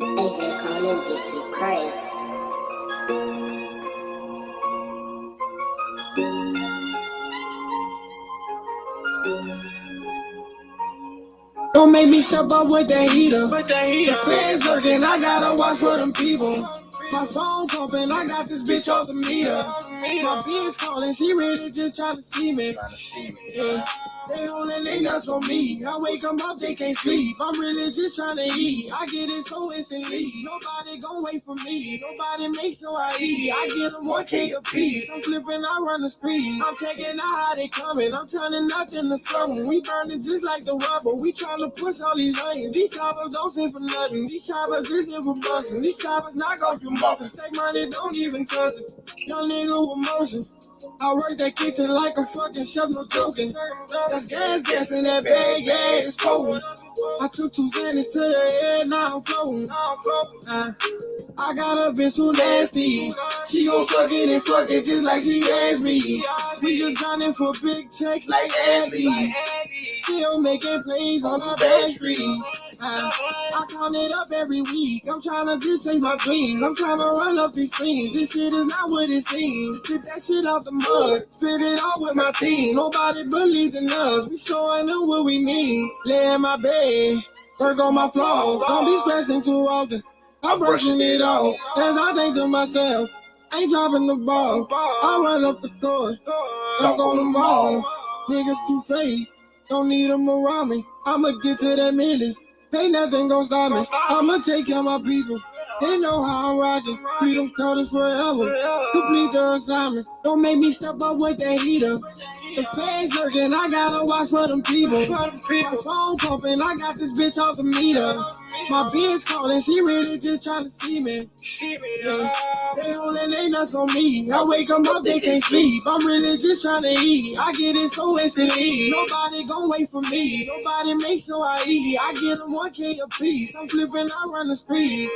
AJ Conan gets you crazy. Don't make me step up with that heater. The fans lurking, I gotta watch for them people. My phone pumping, I got this bitch off the meter. My bitch calling, she really just trying to see me. Yeah. They holding their nuts on me. I wake them up, they can't sleep. I'm really just trying to eat. I get it so instantly. Nobody gon' wait for me. Nobody makes sure I eat. I get them 1K a piece. I'm flipping, I run the street. I'm taking out how they coming. I'm turning nothing to something. We burning just like the rubber. We trying to push all these lanes. These choppers don't sit for nothing. These choppers is in for busting. These choppers knock off your muscles. Take money, don't even trust it. Young nigga with motion. I work that kitchen like a fucking chef, no joking. That's gas in that bag, yeah, it's potent. I took 2 seconds to the head, now I'm floating. I got a bitch too nasty. She gon' suck it and fuck it just like she asked me. We just gunning for big checks like athletes. Still making plays on our back streets. I count it up every week. I'm tryna just chase my dreams. I'm tryna run up these streams. This shit is not what it seems. Get that shit out the mud. Spit it out with my team. Nobody believes in us. We showing them what we mean. Lay in my bed. Work on my flaws. Don't be stressing too often. I'm brushing it off. As I think to myself, ain't dropping the ball. I run up the court. Dunk on them all. Niggas too fake. Don't need them around me. I'ma get to that million. Ain't nothing gon' stop me. I'ma take care of my people. They know how I'm rocking. We don't cut it forever. Complete the assignment. Don't make me step up with that heater. The fans lurking, I gotta watch for them people. My phone pumping, I got this bitch off the meter. My bitch calling, she really just trying to see me. Yeah. They holding their nuts on me. I wake them up, they can't sleep. I'm really just trying to eat. I get it so instantly. Nobody gon' wait for me. Nobody makes sure I eat. I get them 1K a piece. I'm flipping, I run the street.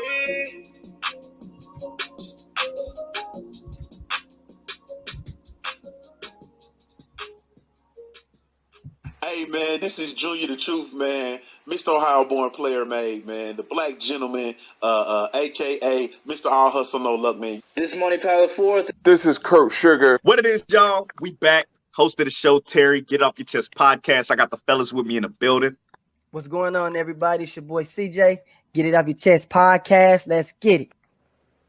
Hey man, this is Junior the Truth, man. Mr. Ohio born player made, man. The black gentleman, aka Mr. All Hustle No Luck, man. This Money Power 4. This is Kurt Sugar. What it is, y'all? We back. Host of the show, Terry. Get Off Your Chest podcast. I got the fellas with me in the building. What's going on, everybody? It's your boy CJ. Get It Off Your Chest podcast. Let's get it.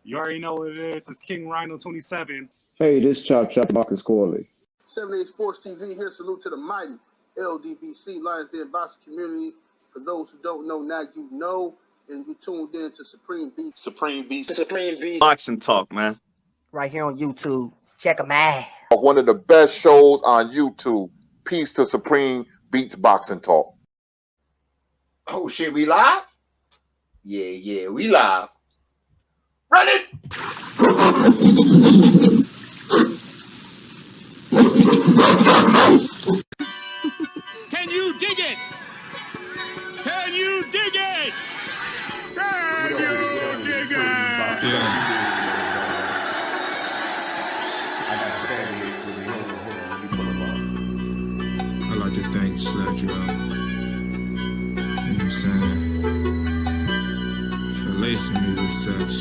You already know what it is. It's King Rhino 27. Hey, this Chop Marcus Corley. 78 Sports TV here. Salute to the mighty LDBC Lions Den boxing community. For those who don't know, now you know, and you tuned in to Supreme Beast Boxing Talk, man. Right here on YouTube. Check them out. One of the best shows on YouTube. Peace to Supreme Beats Boxing Talk. Oh shit, we live? Yeah, we live. Run it! Can you dig it? Can you dig it? Can you dig it? I like to thank Sled Drill. You know what I'm saying? For lacing me with such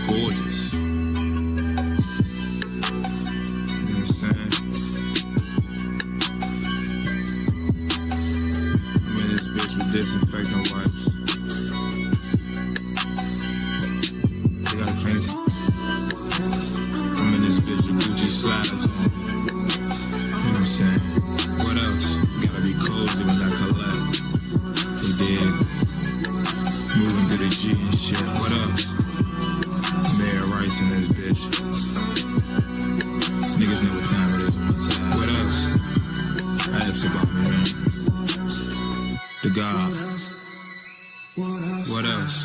gorgeous. You know what I'm saying? I'm in this bitch with disinfectant wipes. They got crazy. I'm in this bitch with Gucci sliders on. You know what I'm saying? What else? Gotta be cozy when I collect. They did. Moving through the G and shit. What else? Mayor Rice in this bitch. Niggas know what time it is on my side. What else? I have about me, man. The God. What else?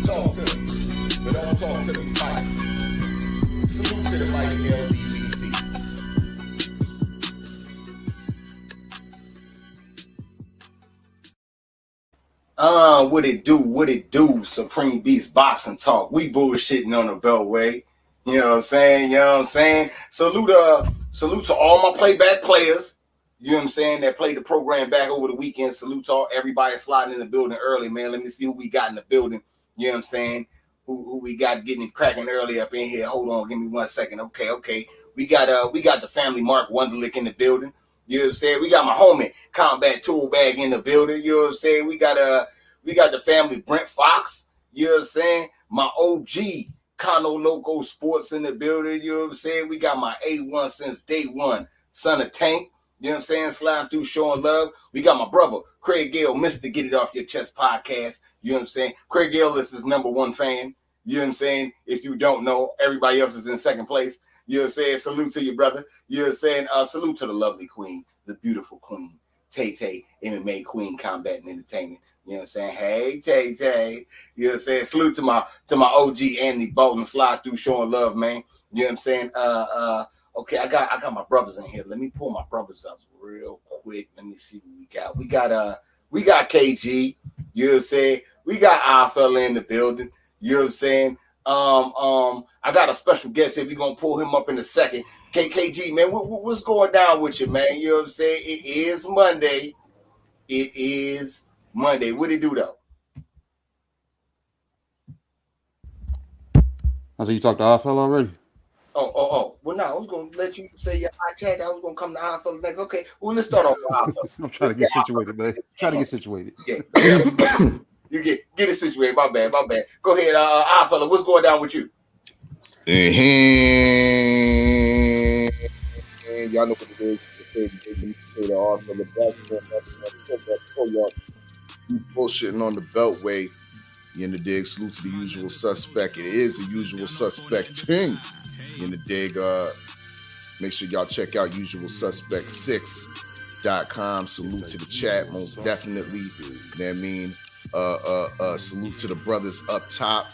Talk to them, but don't talk to the mic. Salute to the mighty LDBC. What it do, Supreme Beast Boxing Talk. We bullshitting on the Beltway. You know what I'm saying? Salute to all my playback players. you know what I'm saying, that played the program back over the weekend. Salute to everybody sliding in the building early, man. Let me see who we got in the building. You know what I'm saying? Who we got getting it cracking early up in here. Hold on, give me 1 second. Okay. We got the family Mark Wonderlick in the building. You know what I'm saying? We got my homie Combat Tool Bag in the building. You know what I'm saying? We got the family Brent Fox. You know what I'm saying? My OG Cono Loco Sports in the building. You know what I'm saying? We got my A1 since day one, Son of Tank. You know what I'm saying? Sliding through, showing love. We got my brother, Craig Gale, Mr. Get It Off Your Chest podcast. You know what I'm saying? Craig Gale is his #1 fan. You know what I'm saying? If you don't know, everybody else is in second place. You know what I'm saying? Salute to your brother. You know what I'm saying? Salute to the lovely queen, the beautiful queen, Tay-Tay, MMA queen, combat and entertainment. You know what I'm saying? Hey, Tay-Tay. You know what I'm saying? Salute to my OG, Anthony Bolton, slide through, showing love, man. You know what I'm saying? Okay, I got my brothers in here. Let me pull my brothers up real quick. Let me see what we got. We got KG. You know what I'm saying? We got our fella in the building. You know what I'm saying? I got a special guest here. We're gonna pull him up in a second. KG, man, what's going down with you, man? You know what I'm saying? It is Monday. What it do though? I said you talked to our fella already. Oh. Well, no, I was going to let you say your hot chat. I was going to come to our fella next. Okay, well, let's start off with our fella. I'm trying to get situated, man. Trying to get situated. Yeah. You get it situated. My bad. Go ahead, our fella. What's going down with you? Y'all know what it is. The our fella back. Bullshitting on the Beltway. You in the dig? Salute to the usual suspect. It is the usual suspect thing. You in the dig? Make sure y'all check out usualsuspect6.com. Salute to the chat, most definitely. You know what I mean? Salute to the brothers up top.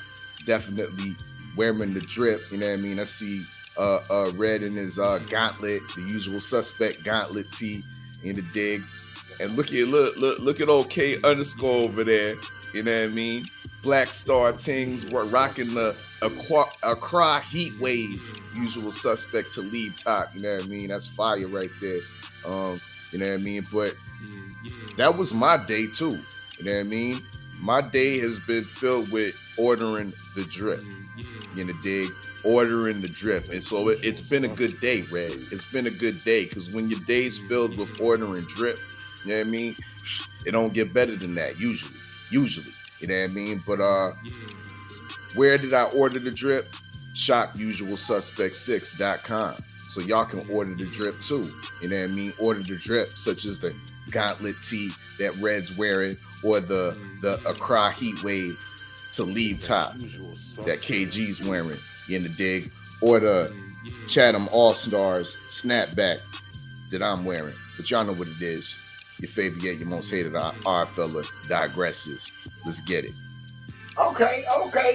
Definitely wearing the drip. You know what I mean? I see Red in his gauntlet, the usual suspect gauntlet tee in the dig. And look at OK underscore over there. You know what I mean? Black Star Tings were rocking the Accra Heat Wave, usual suspect to lead top. You know what I mean? That's fire right there. You know what I mean? But that was my day too. You know what I mean? My day has been filled with ordering the drip. You know, dig? Ordering the drip. And so it's been a good day, Red. It's been a good day because when your day's filled with ordering drip, you know what I mean? It don't get better than that, usually. You know what I mean? But where did I order the drip? Shop usualsuspect6.com. So y'all can order the drip too. You know what I mean? Order the drip, such as the gauntlet tee that Red's wearing, or the Accra Heat Wave to leave top that KG's wearing in the dig, or the Chatham All-Stars snapback that I'm wearing. But y'all know what it is. Your favorite yet your most hated our fella digresses. Let's get it. Okay.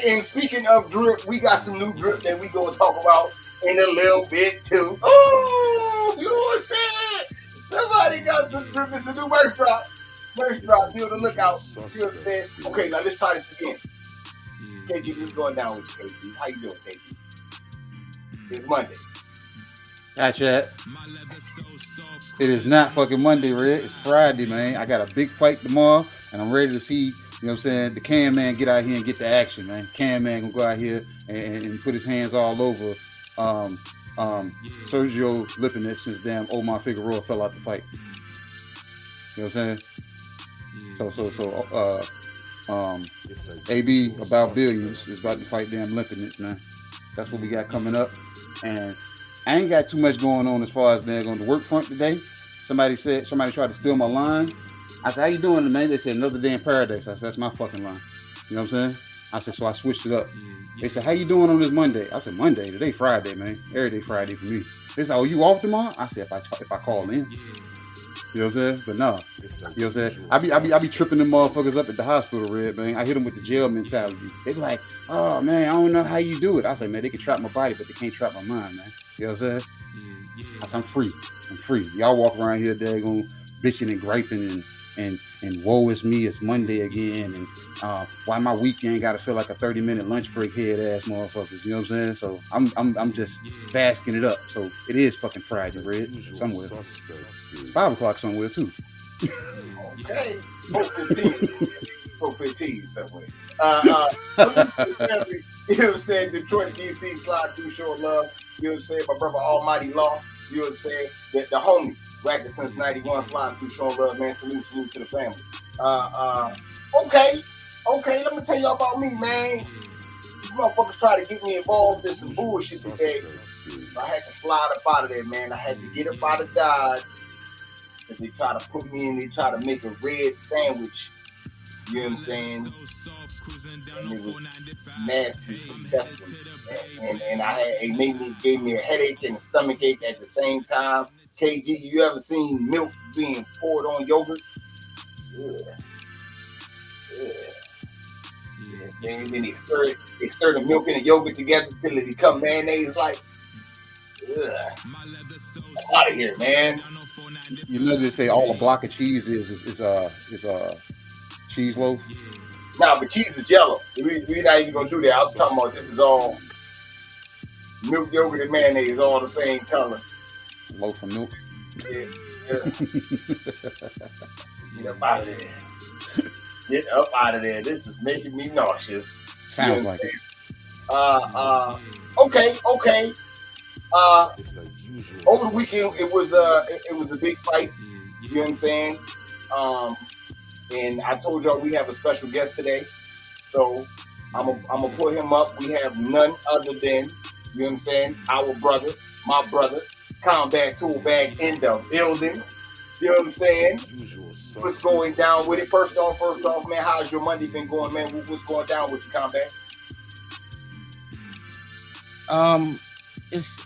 And speaking of drip, we got some new drip that we gonna talk about in a little bit too. Oh, you know what I'm saying? Somebody got some drip. It's a new merch drop. Be on the lookout. You know what I'm saying? Okay, now let's try this again. KG, what's going down with you, KG? How you doing, KG? It's Monday. Gotcha. It is not fucking Monday, Red. It's Friday, man. I got a big fight tomorrow, and I'm ready to see, you know what I'm saying, the Can Man get out here and get the action, man. Can Man gonna go out here and put his hands all over Sergio Lipinets since damn Omar Figueroa fell out the fight. You know what I'm saying? So AB about billions is about to fight damn Lipinets, man. That's what we got coming up. And I ain't got too much going on as far as they're going to work front today. Somebody tried to steal my line. I said, how you doing, man? They said, another day in paradise. I said, that's my fucking line. You know what I'm saying? I said, so I switched it up. They said, how you doing on this Monday? I said, Monday? Today Friday, man. Every day Friday for me. They said, oh, you off tomorrow? I said, if I call in. You know what I'm saying? But no. You know what I'm saying? I be tripping them motherfuckers up at the hospital, Red, man. I hit them with the jail mentality. They be like, oh, man, I don't know how you do it. I say, man, they can trap my body, but they can't trap my mind, man. You know what I'm saying? I said, I'm free. Y'all walk around here, daggone bitching and griping and woe is me, it's Monday again, and why my weekend got to feel like a 30-minute lunch break, head ass motherfuckers. You know what I'm saying? So I'm just basking it up. So it is fucking Friday, Red, somewhere. It's 5 o'clock somewhere too. Okay, 4:15 somewhere. You know what I'm saying? Detroit, DC, slide through, show love. You know what I'm saying? My brother Almighty Law. You know what I'm saying? The homie, rapping since '91, slide through, showing love, man. Salute to the family. Okay. Let me tell y'all about me, man. These motherfuckers try to get me involved in some bullshit today. So I had to slide up out of there, man. I had to get up out of Dodge. Cause they try to put me in. They try to make a red sandwich. You know what I'm saying? And it was nasty, disgusting, and it gave me a headache and a stomach ache at the same time. KG, you ever seen milk being poured on yogurt? Yeah. And then they stir the milk and the yogurt together till it become mayonnaise. Like, out of here, man. You know they say all a block of cheese is cheese loaf. Nah, but cheese is yellow. We're not even gonna do that. I was talking about this is all milk, yogurt, and mayonnaise, all the same color. Loaf of milk. Yeah. Get up out of there. Get up out of there. This is making me nauseous. Sounds like it. Okay. Over the weekend, it was a big fight. You know what I'm saying? And I told y'all we have a special guest today, so I'm gonna put him up. We have none other than, you know what I'm saying, our brother, my brother, Combat Tool Bag in the building. You know what I'm saying? What's going down with it? First off, man, how's your Monday been going, man? What's going down with you, Combat? It's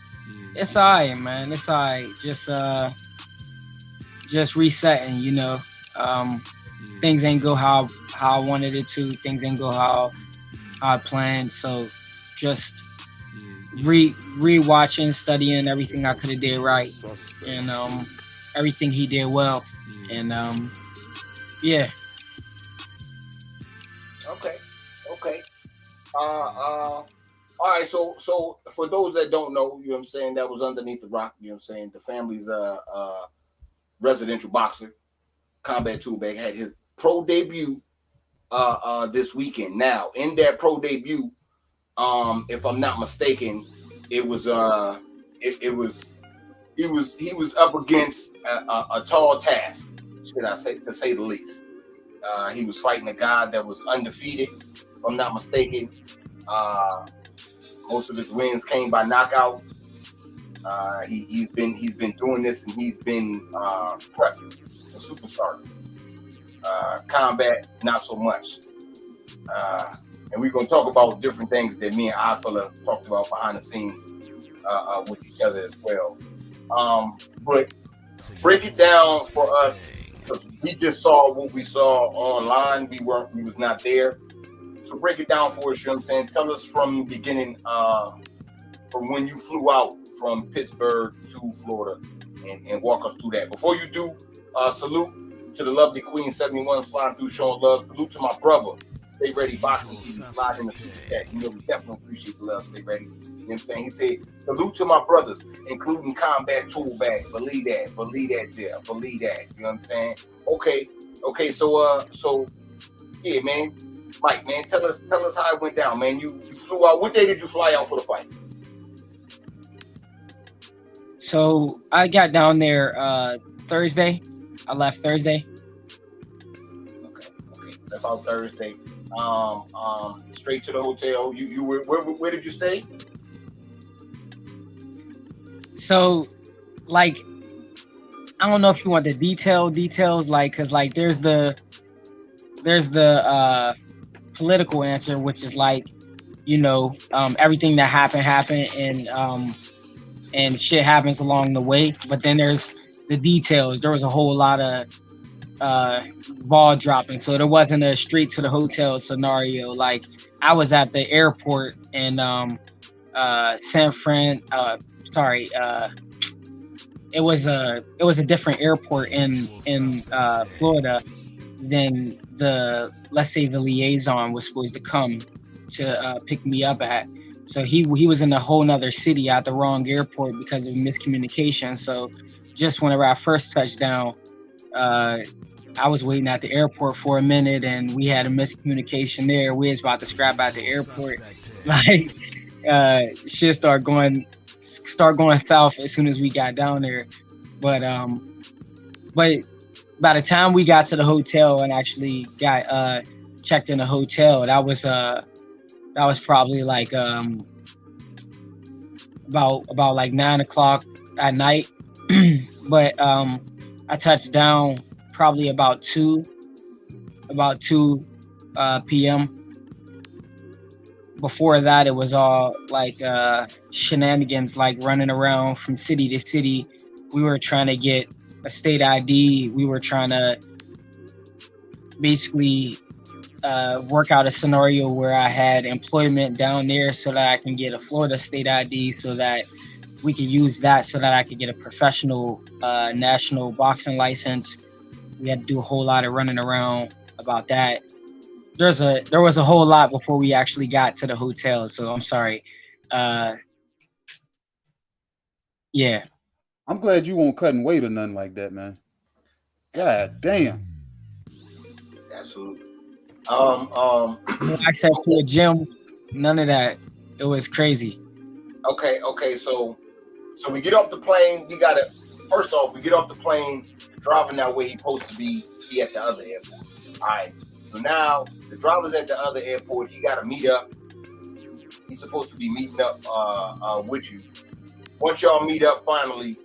alright, man. It's alright. Just resetting, you know. Things ain't go how I wanted it to. Things ain't go how I planned. So just rewatching, studying everything I could have did right, and everything he did well, and yeah. Okay. All right. So for those that don't know, you know what I'm saying, that was underneath the rock. You know what I'm saying, the family's residential boxer. Combat Toolbag had his pro debut this weekend. Now, in that pro debut, if I'm not mistaken, he was up against a tall task, should I say, to say the least. He was fighting a guy that was undefeated, if I'm not mistaken. Most of his wins came by knockout. He's been doing this, and he's been prepped. A superstar. Combat, not so much. And we're going to talk about different things that me and iFella talked about behind the scenes with each other as well. But break it down for us, because we just saw what we saw online. We was not there. So break it down for us, you know what I'm saying? Tell us from the beginning, from when you flew out from Pittsburgh to Florida, and walk us through that. Before you do, salute to the lovely Queen 71 sliding through, showing love. Salute to my brother, Stay Ready Boxing TV, slide in the super chat. You know, we definitely appreciate the love, Stay Ready. You know what I'm saying? He said, salute to my brothers, including Combat Toolbag. Believe that there. Believe that. You know what I'm saying? Okay, so yeah, man. Mike, man, tell us how it went down, man. You flew out. What day did you fly out for the fight? So I got down there Thursday. I left Thursday. Okay. Left out Thursday. Straight to the hotel. You were where did you stay? So, like, I don't know if you want the details, like, cause like there's the political answer, which is like, you know, everything that happened, and shit happens along the way. But then there's the details. There was a whole lot of ball dropping, so there wasn't a straight to the hotel scenario. Like, I was at the airport in it was a different airport in Florida than the, let's say, the liaison was supposed to come to pick me up at. So he was in a whole nother city at the wrong airport because of miscommunication. So just whenever I first touched down, I was waiting at the airport for a minute, and we had a miscommunication there. We was about to scrap at the airport. Like, shit start going south as soon as we got down there. But by the time we got to the hotel and actually got checked in the hotel, that was probably like about like 9 o'clock at night. But I touched down probably about 2 p.m. Before that, it was all like shenanigans, like running around from city to city. We were trying to get a state ID. We were trying to basically work out a scenario where I had employment down there so that I can get a Florida state ID, so that we could use that so that I could get a professional national boxing license. We had to do a whole lot of running around about that. There was a whole lot before we actually got to the hotel, so I'm sorry. Yeah. I'm glad you won't cutting weight or nothing like that, man. God damn. Absolutely. I said to a gym, none of that. It was crazy. Okay. So we get off the plane. We get off the plane. The driver now where he's supposed to be. He at the other airport. All right. So now the driver's at the other airport. He got to meet up. He's supposed to be meeting up with you. Once y'all meet up, finally,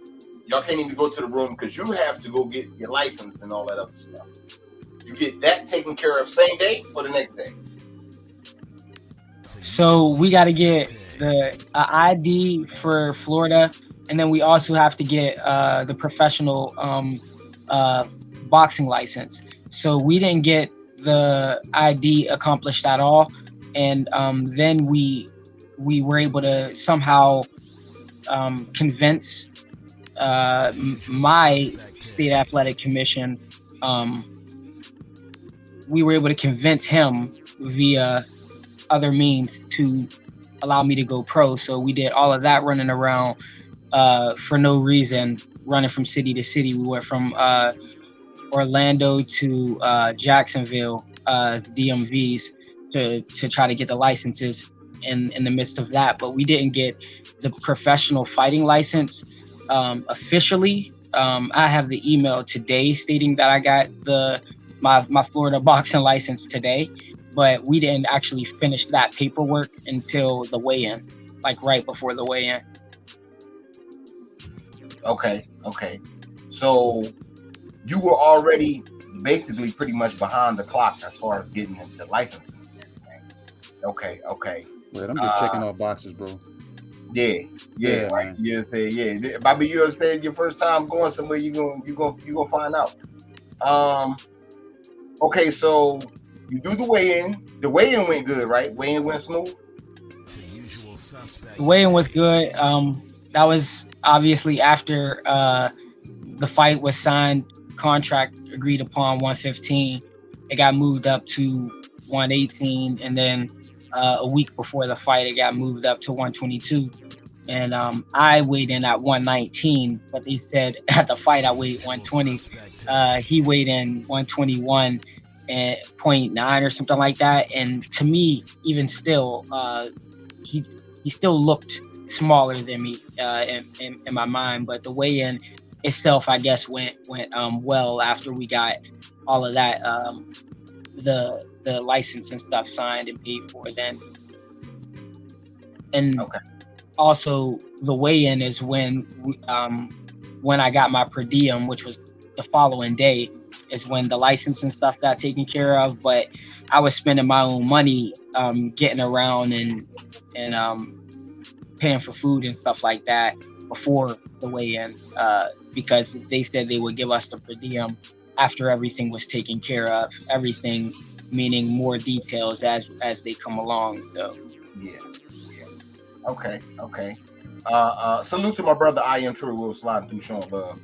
y'all can't even go to the room because you have to go get your license and all that other stuff. You get that taken care of same day or the next day? So we got to get the ID for Florida, and then we also have to get the professional boxing license. So we didn't get the ID accomplished at all, and then we were able to somehow convince my state athletic commission. We were able to convince him via other means to allow me to go pro. So we did all of that running around for no reason, running from city to city. We went from Orlando to Jacksonville, DMVs, to try to get the licenses in the midst of that. But we didn't get the professional fighting license officially. I have the email today stating that I got my Florida boxing license today, but we didn't actually finish that paperwork until the weigh-in, like right before the weigh-in. Okay. So you were already basically pretty much behind the clock as far as getting the license. Okay. Wait, I'm just checking off boxes, bro. Yeah, right. You say, yeah. Bobby, you ever said your first time going somewhere, you gonna find out. Okay, so you do the weigh-in. The weigh-in went good, right? Weigh-in went smooth. The weigh-in was good. That was obviously after the fight was signed, contract agreed upon 115. It got moved up to 118, and then a week before the fight, it got moved up to 122. And I weighed in at 119, but they said at the fight I weighed 120. He weighed in 121 and 0.9 or something like that. And to me, even still, he still looked smaller than me in my mind. But the weigh-in itself, I guess, went well after we got all of that, the license and stuff signed and paid for then. And also the weigh-in is when I got my per diem, which was the following day, is when the license and stuff got taken care of. But I was spending my own money getting around and paying for food and stuff like that before the weigh-in, because they said they would give us the per diem after everything was taken care of. Everything meaning more details as they come along. So yeah. Okay. Salute to my brother. I am True Will sliding through Sean Love.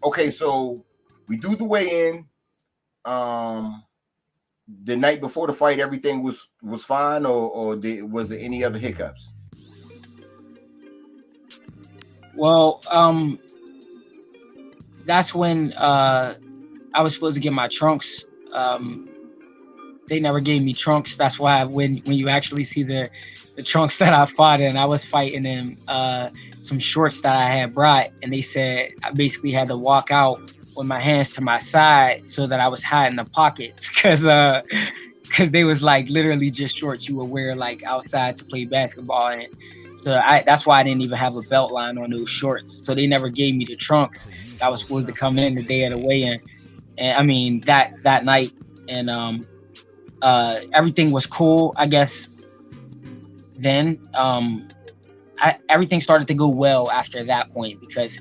Okay, so we do the weigh-in. The night before the fight, everything was fine, or was there any other hiccups? Well, that's when I was supposed to get my trunks. They never gave me trunks. That's why when you actually see the trunks that I fought in, I was fighting in some shorts that I had brought, and they said I basically had to walk out with my hands to my side so that I was hiding the pockets, because they was like literally just shorts you would wear like outside to play basketball in. So that's why I didn't even have a belt line on those shorts. So they never gave me the trunks that was supposed to come in the day of the weigh-in. And I mean that night, and everything was cool, I guess. Then everything started to go well after that point, because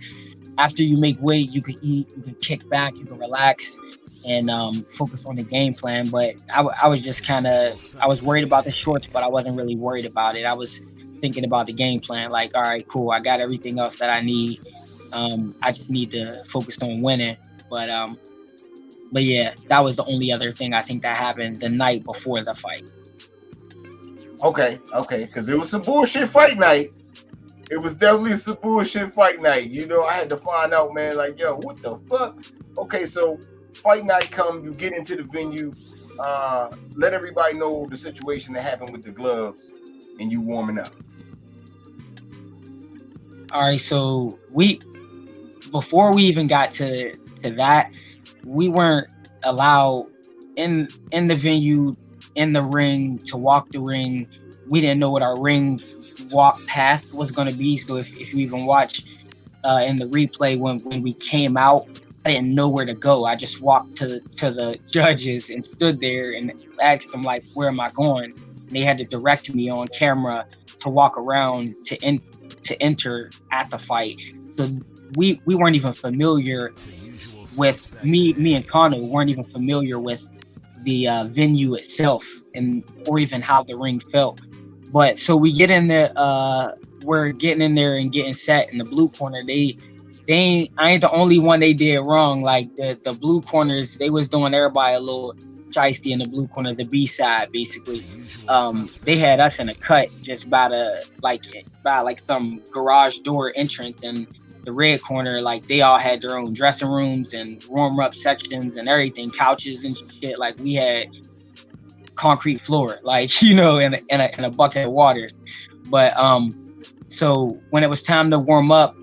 after you make weight, you can eat, you can kick back, you can relax, and focus on the game plan. But I was just I was worried about the shorts, but I wasn't really worried about it. I was thinking about the game plan, like, all right, cool, I got everything else that I need. I just need to focus on winning. But yeah, that was the only other thing I think that happened the night before the fight. Okay, because it was some bullshit fight night. It was definitely some bullshit fight night. You know, I had to find out, man, like, yo, what the fuck? Okay, so fight night come, you get into the venue, let everybody know the situation that happened with the gloves, and you warming up. All right, so before we even got to that, we weren't allowed in the venue, in the ring, to walk the ring. We didn't know what our ring walk path was going to be. So if you even watch in the replay, when we came out, I didn't know where to go. I just walked to the judges and stood there and asked them, like, where am I going? And they had to direct me on camera to walk around to enter at the fight. So we weren't even familiar with me and Connor weren't even familiar with the venue itself, or even how the ring felt. But so we get in there, we're getting in there and getting set in the blue corner. I ain't the only one they did wrong. Like the blue corners, they was doing everybody a little shiesty in the blue corner, the B side basically. They had us in a cut just by some garage door entrance, and the red corner, like, they all had their own dressing rooms and warm-up sections and everything, couches and shit. Like, we had concrete floor, like, you know, and a bucket of water. But so when it was time to warm up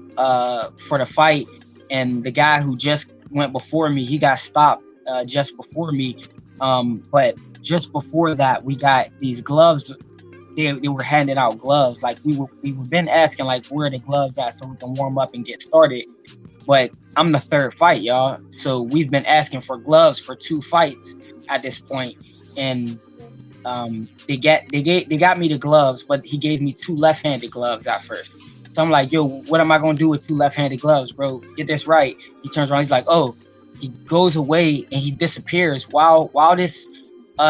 for the fight, and the guy who just went before me, he got stopped just before me. But just before that, we got these gloves. They were handing out gloves. Like, we've been asking, like, where are the gloves at so we can warm up and get started. But I'm the third fight, y'all. So we've been asking for gloves for 2 fights at this point. And they got me the gloves, but he gave me 2 left-handed gloves at first. So I'm like, yo, what am I gonna do with 2 left-handed gloves, bro? Get this right. He turns around, he's like, oh, he goes away and he disappears while this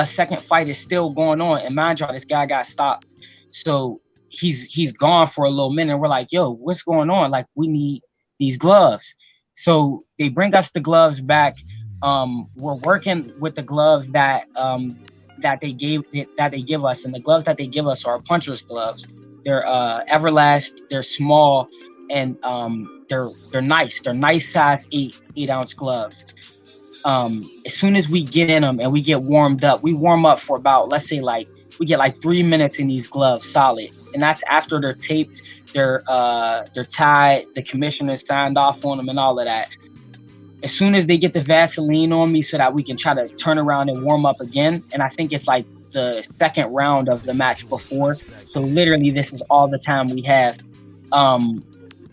second fight is still going on. And mind y'all, this guy got stopped. So he's gone for a little minute. And we're like, yo, what's going on? Like, we need these gloves. So they bring us the gloves back. We're working with the gloves that they give us, and the gloves that they give us are puncher's gloves. They're Everlast, they're small, and they're nice. They're nice size 8-ounce gloves. As soon as we get in them and we get warmed up, we warm up for about, let's say, like, we get like 3 minutes in these gloves solid, and that's after they're taped, they're tied, the commissioner signed off on them and all of that. As soon as they get the Vaseline on me so that we can try to turn around and warm up again, and I think it's like the second round of the match before, so literally this is all the time we have.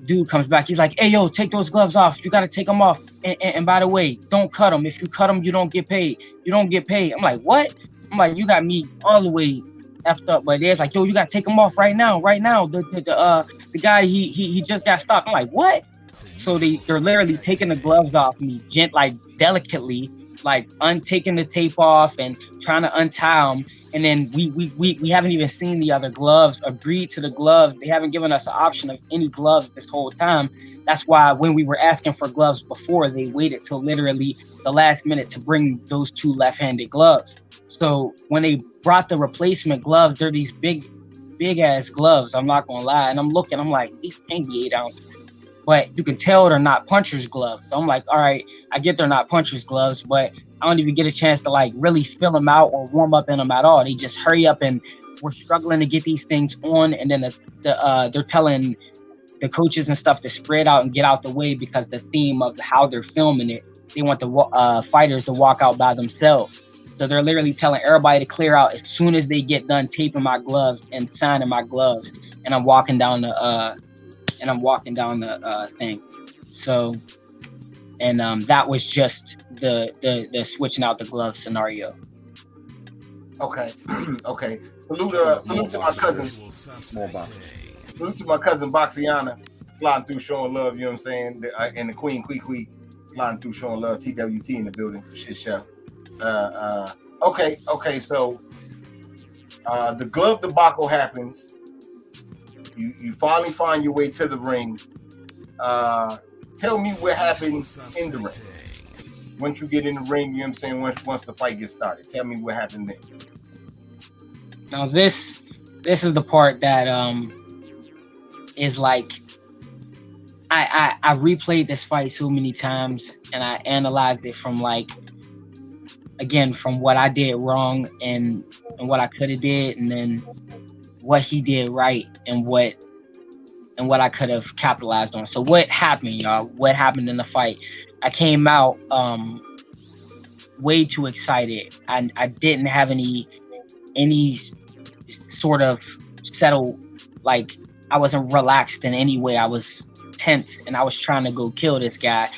Dude comes back, he's like, hey, yo, take those gloves off, you gotta take them off, and by the way, don't cut them. If you cut them, you don't get paid. I'm like, what? I'm like, you got me all the way effed up. But they're like, yo, you gotta take them off right now. The guy, he just got stopped. I'm like, what? So they're literally taking the gloves off me, delicately, like untaking the tape off and trying to untie them. And then we haven't even seen the other gloves, agreed to the gloves. They haven't given us an option of any gloves this whole time. That's why when we were asking for gloves before, they waited till literally the last minute to bring those 2 left-handed gloves. So when they brought the replacement gloves, they're these big ass gloves. I'm not gonna lie. And I'm looking, I'm like, these can't be 8 ounces. But you can tell they're not puncher's gloves. So I'm like, all right, I get they're not puncher's gloves, but I don't even get a chance to like really fill them out or warm up in them at all. They just hurry up and we're struggling to get these things on. And then they're telling the coaches and stuff to spread out and get out the way because the theme of how they're filming it, they want the fighters to walk out by themselves. So they're literally telling everybody to clear out as soon as they get done taping my gloves and signing my gloves. And I'm walking down the thing. So, and that was just the switching out the glove scenario. Okay. Okay. Salute to my cousin. Small box. Salute to my cousin Boxiana, sliding through showing love, you know what I'm saying? And the Queen Quee sliding through showing love. TWT in the building for shit show. Okay, so the glove debacle happens. You finally find your way to the ring. Tell me what happens in the ring. Once you get in the ring, you know what I'm saying, once the fight gets started. Tell me what happened then. Now this is the part that is like I replayed this fight so many times and I analyzed it from like, again, from what I did wrong and what I could have did, and then what he did right and what I could have capitalized on. So what happened, y'all? What happened in the fight? I came out way too excited. I didn't have any sort of settle, like I wasn't relaxed in any way. I was tense and I was trying to go kill this guy.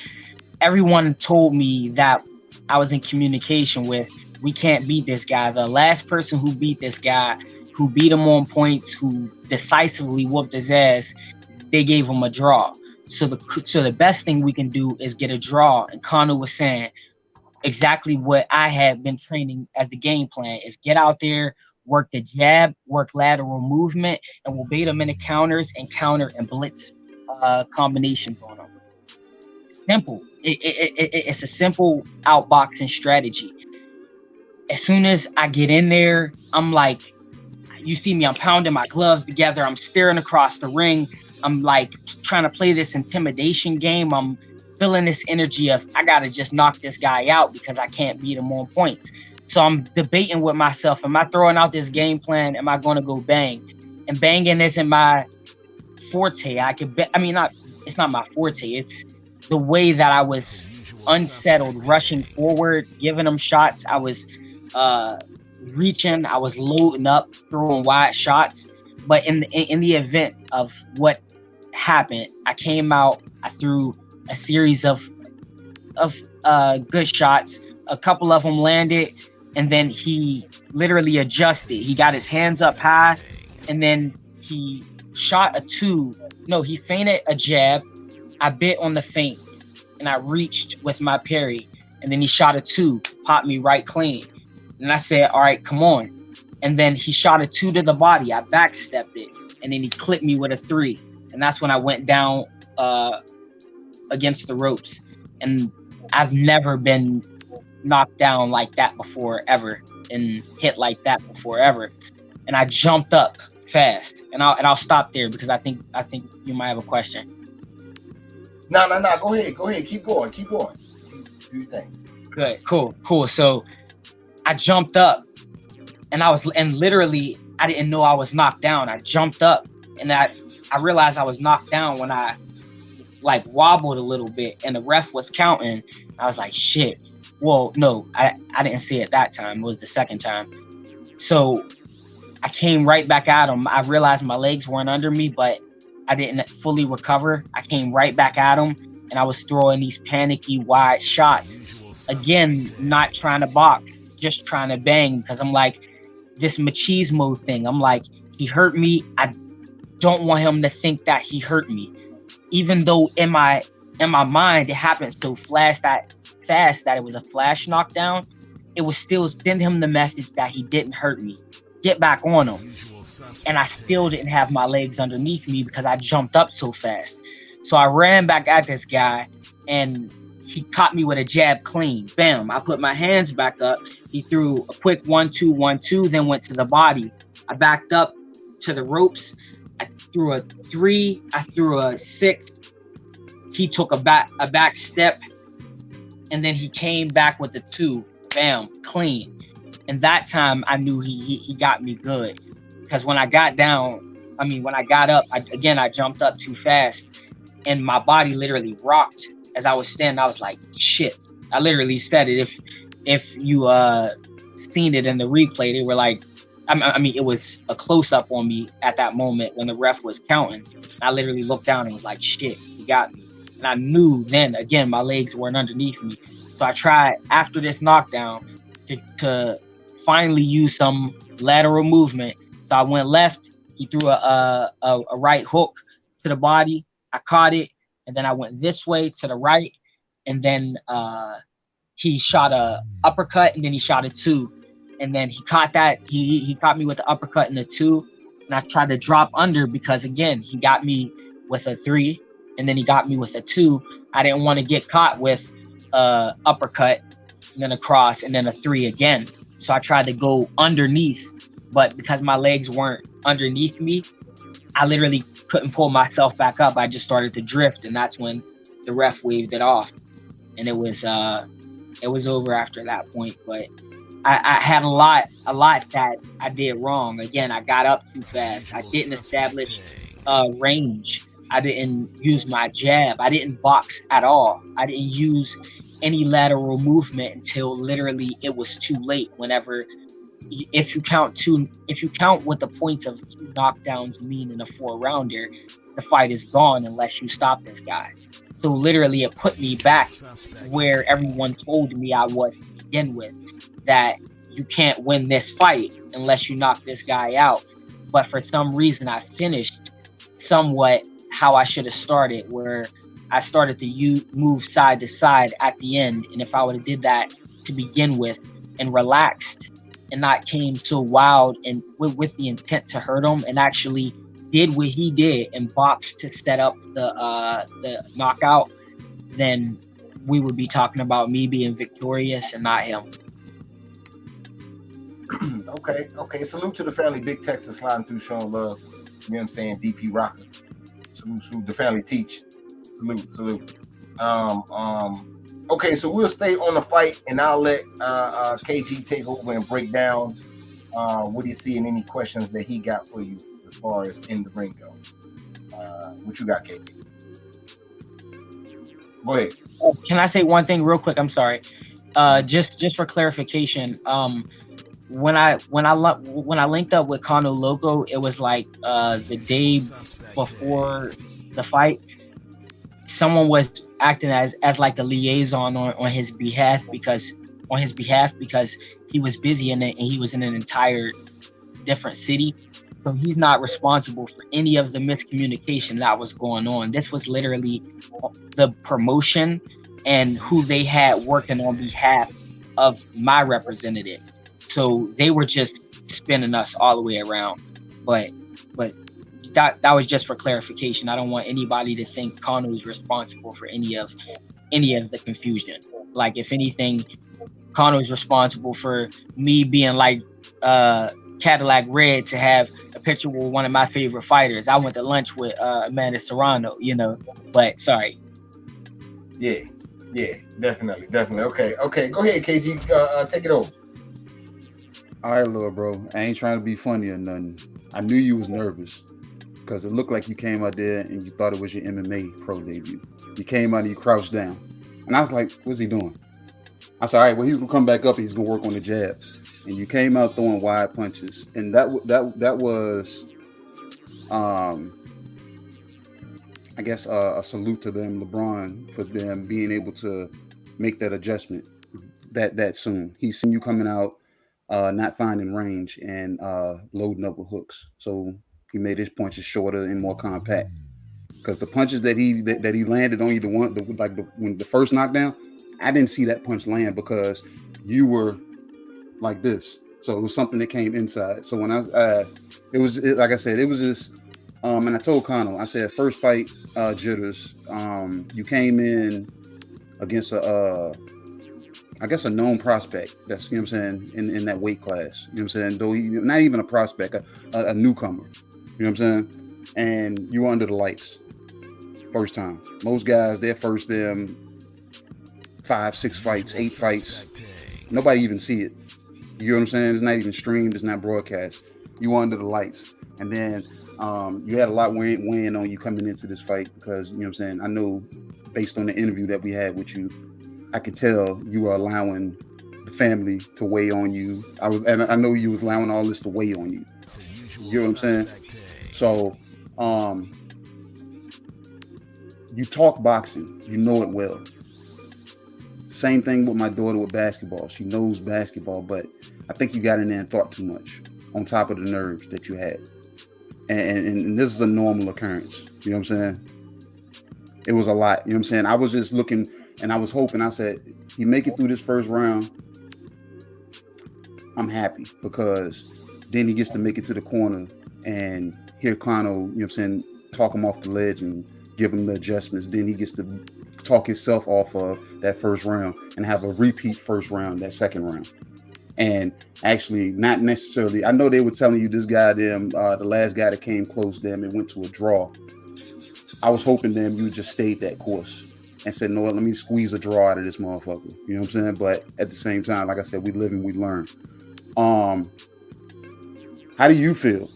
Everyone told me that I was in communication with, we can't beat this guy. The last person who beat this guy, who beat him on points, who decisively whooped his ass, they gave him a draw. So the best thing we can do is get a draw. And Conor was saying exactly what I had been training as the game plan is get out there, work the jab, work lateral movement, and we'll bait them into counters and counter and blitz combinations on them. Simple. It's a simple outboxing strategy. As soon as I get in there, I'm like, you see me, I'm pounding my gloves together. I'm staring across the ring. I'm like trying to play this intimidation game. I'm feeling this energy of, I got to just knock this guy out because I can't beat him on points. So I'm debating with myself. Am I throwing out this game plan? Am I going to go bang? And banging isn't my forte. It's not my forte. It's the way that I was unsettled, rushing forward, giving them shots. I was reaching, I was loading up, throwing wide shots. But in the event of what happened, I came out, I threw a series of good shots. A couple of them landed, and then he literally adjusted. He got his hands up high, and then he shot he feinted a jab. I bit on the feint, and I reached with my parry, and then he shot a 2, popped me right clean. And I said, all right, come on. And then he shot a 2 to the body. I backstepped it, and then he clipped me with a 3. And that's when I went down against the ropes. And I've never been knocked down like that before, ever, and hit like that before, ever. And I jumped up fast. And I'll stop there because I think you might have a question. No. Go ahead. Keep going. Do your thing. Good. Cool. So I jumped up, and literally I didn't know I was knocked down. I jumped up, and I realized I was knocked down when I like wobbled a little bit, and the ref was counting. I was like, shit. Well, no, I didn't see it that time. It was the second time. So I came right back at him. I realized my legs weren't under me, but I didn't fully recover. I came right back at him, and I was throwing these panicky wide shots. Again, not trying to box, just trying to bang, because I'm like, this machismo thing. I'm like, he hurt me. I don't want him to think that he hurt me. Even though in my mind, it happened so fast that it was a flash knockdown. it was still send him the message that he didn't hurt me. Get back on him. And I still didn't have my legs underneath me because I jumped up so fast. So I ran back at this guy, and he caught me with a jab clean. Bam. I put my hands back up. He threw a quick 1-2, 1-2, then went to the body. I backed up to the ropes. I threw a 3. I threw a 6. He took a back step, and then he came back with the 2. Bam, clean. And that time I knew he got me good. Because when I got up, I jumped up too fast, and my body literally rocked as I was standing. I was like, shit. I literally said it. If you seen it in the replay, they were like, it was a close up on me at that moment when the ref was counting. I literally looked down and was like, shit, he got me. And I knew then, again, my legs weren't underneath me. So I tried after this knockdown to finally use some lateral movement. So I went left. He threw a right hook to the body. I caught it. And then I went this way to the right. And then he shot a uppercut, and then he shot a 2. And then he caught that. He caught me with the uppercut and the 2. And I tried to drop under because, again, he got me with a 3. And then he got me with a 2. I didn't want to get caught with uppercut, and then a cross, and then a 3 again. So I tried to go underneath. But because my legs weren't underneath me, I literally couldn't pull myself back up. I just started to drift, and that's when the ref waved it off. And it was over after that point. But I had a lot that I did wrong. Again, I got up too fast. I didn't establish range. I didn't use my jab. I didn't box at all. I didn't use any lateral movement until literally it was too late. Whenever, if you count what the points of 2 knockdowns mean in a 4-rounder, the fight is gone unless you stop this guy. So literally it put me back where everyone told me I was to begin with, that you can't win this fight unless you knock this guy out. But for some reason I finished somewhat how I should have started, where I started to move side to side at the end. And if I would have did that to begin with and relaxed and not came so wild and with the intent to hurt him, and actually did what he did and boxed to set up the knockout, then we would be talking about me being victorious and not him. Okay. Salute to the family. Big Texas sliding through, showing love. You know what I'm saying? DP Rocker. Salute the family. Teach. Salute. Okay, so we'll stay on the fight, and I'll let KG take over and break down what do you see and any questions that he got for you as far as in the ring go. What you got, KG? Go ahead. Can I say one thing real quick? I'm sorry. Just for clarification, when I linked up with Kano Loco, it was like the day before the fight. Someone was acting as like a liaison on his behalf because he was busy and he was in an entire different city. So he's not responsible for any of the miscommunication that was going on. This was literally the promotion and who they had working on behalf of my representative. So they were just spinning us all the way around. But that was just for clarification. I don't want anybody to think Kano is responsible for any of the confusion. Like, if anything, Kano is responsible for me being like Cadillac Red to have a picture with one of my favorite fighters. I went to lunch with Amanda Serrano, but sorry. Yeah, definitely. Okay, go ahead, KG, take it over. All right, little bro. I ain't trying to be funny or nothing. I knew you was nervous because it looked like you came out there and you thought it was your MMA pro debut. You came out and you crouched down. And I was like, what's he doing? I said, all right, well, he's going to come back up and he's going to work on the jab. And you came out throwing wide punches. And that was, I guess, a salute to them, LeBron, for them being able to make that adjustment that soon. He's seen you coming out, not finding range and loading up with hooks. So he made his punches shorter and more compact. Because the punches that he landed on you, when the first knockdown, I didn't see that punch land because you were like this. So it was something that came inside. So when like I said, it was just, and I told Connell, I said, first fight, jitters. You came in against a known prospect. That's, you know what I'm saying, in that weight class. You know what I'm saying? Though not even a prospect, a newcomer. You know what I'm saying? And you were under the lights first time. Most guys, their first 5, 6 fights, 8 fights, nobody even see it. You know what I'm saying? It's not even streamed. It's not broadcast. You were under the lights. And then you had a lot weighing on you coming into this fight because, you know what I'm saying, I know based on the interview that we had with you, I could tell you were allowing the family to weigh on you. And I know you was allowing all this to weigh on you. You know what I'm saying? So you talk boxing. You know it well. Same thing with my daughter with basketball. She knows basketball, but I think you got in there and thought too much on top of the nerves that you had. And this is a normal occurrence. You know what I'm saying? It was a lot. You know what I'm saying? I was just looking and I was hoping. I said, he make it through this first round, I'm happy, because then he gets to make it to the corner and hear Connor, you know what I'm saying, talk him off the ledge and give him the adjustments. Then he gets to talk himself off of that first round and have a repeat first round, that second round. And actually, not necessarily, I know they were telling you this guy, the last guy that came close to them, it went to a draw. I was hoping you just stayed that course and said, no, let me squeeze a draw out of this motherfucker. You know what I'm saying? But at the same time, like I said, we live and we learn. How do you feel?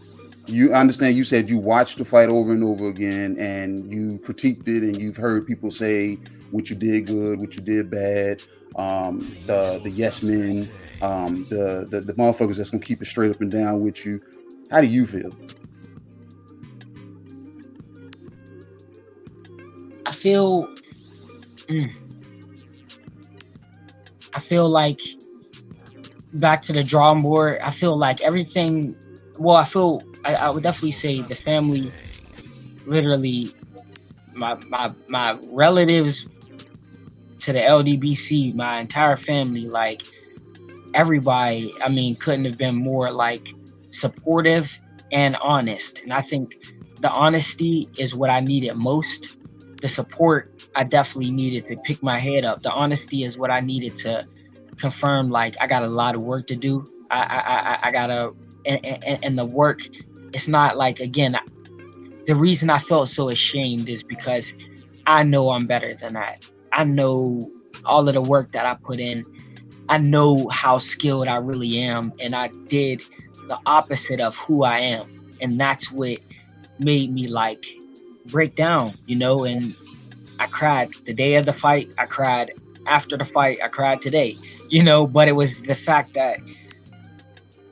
You understand, you said you watched the fight over and over again and you critiqued it and you've heard people say what you did good, what you did bad, the yes men, the motherfuckers that's gonna keep it straight up and down with you. How do you feel? I feel like back to the drawing board. I feel like everything. Well, I would definitely say the family, literally, my relatives to the LDBC, my entire family, like everybody, I mean, couldn't have been more like supportive and honest. And I think the honesty is what I needed most. The support, I definitely needed to pick my head up. The honesty is what I needed to confirm, like, I got a lot of work to do. I gotta, and the work, it's not like, again, the reason I felt so ashamed is because I know I'm better than that. I know all of the work that I put in. I know how skilled I really am. And I did the opposite of who I am. And that's what made me like break down, you know, and I cried the day of the fight. I cried after the fight. I cried today, you know, but it was the fact that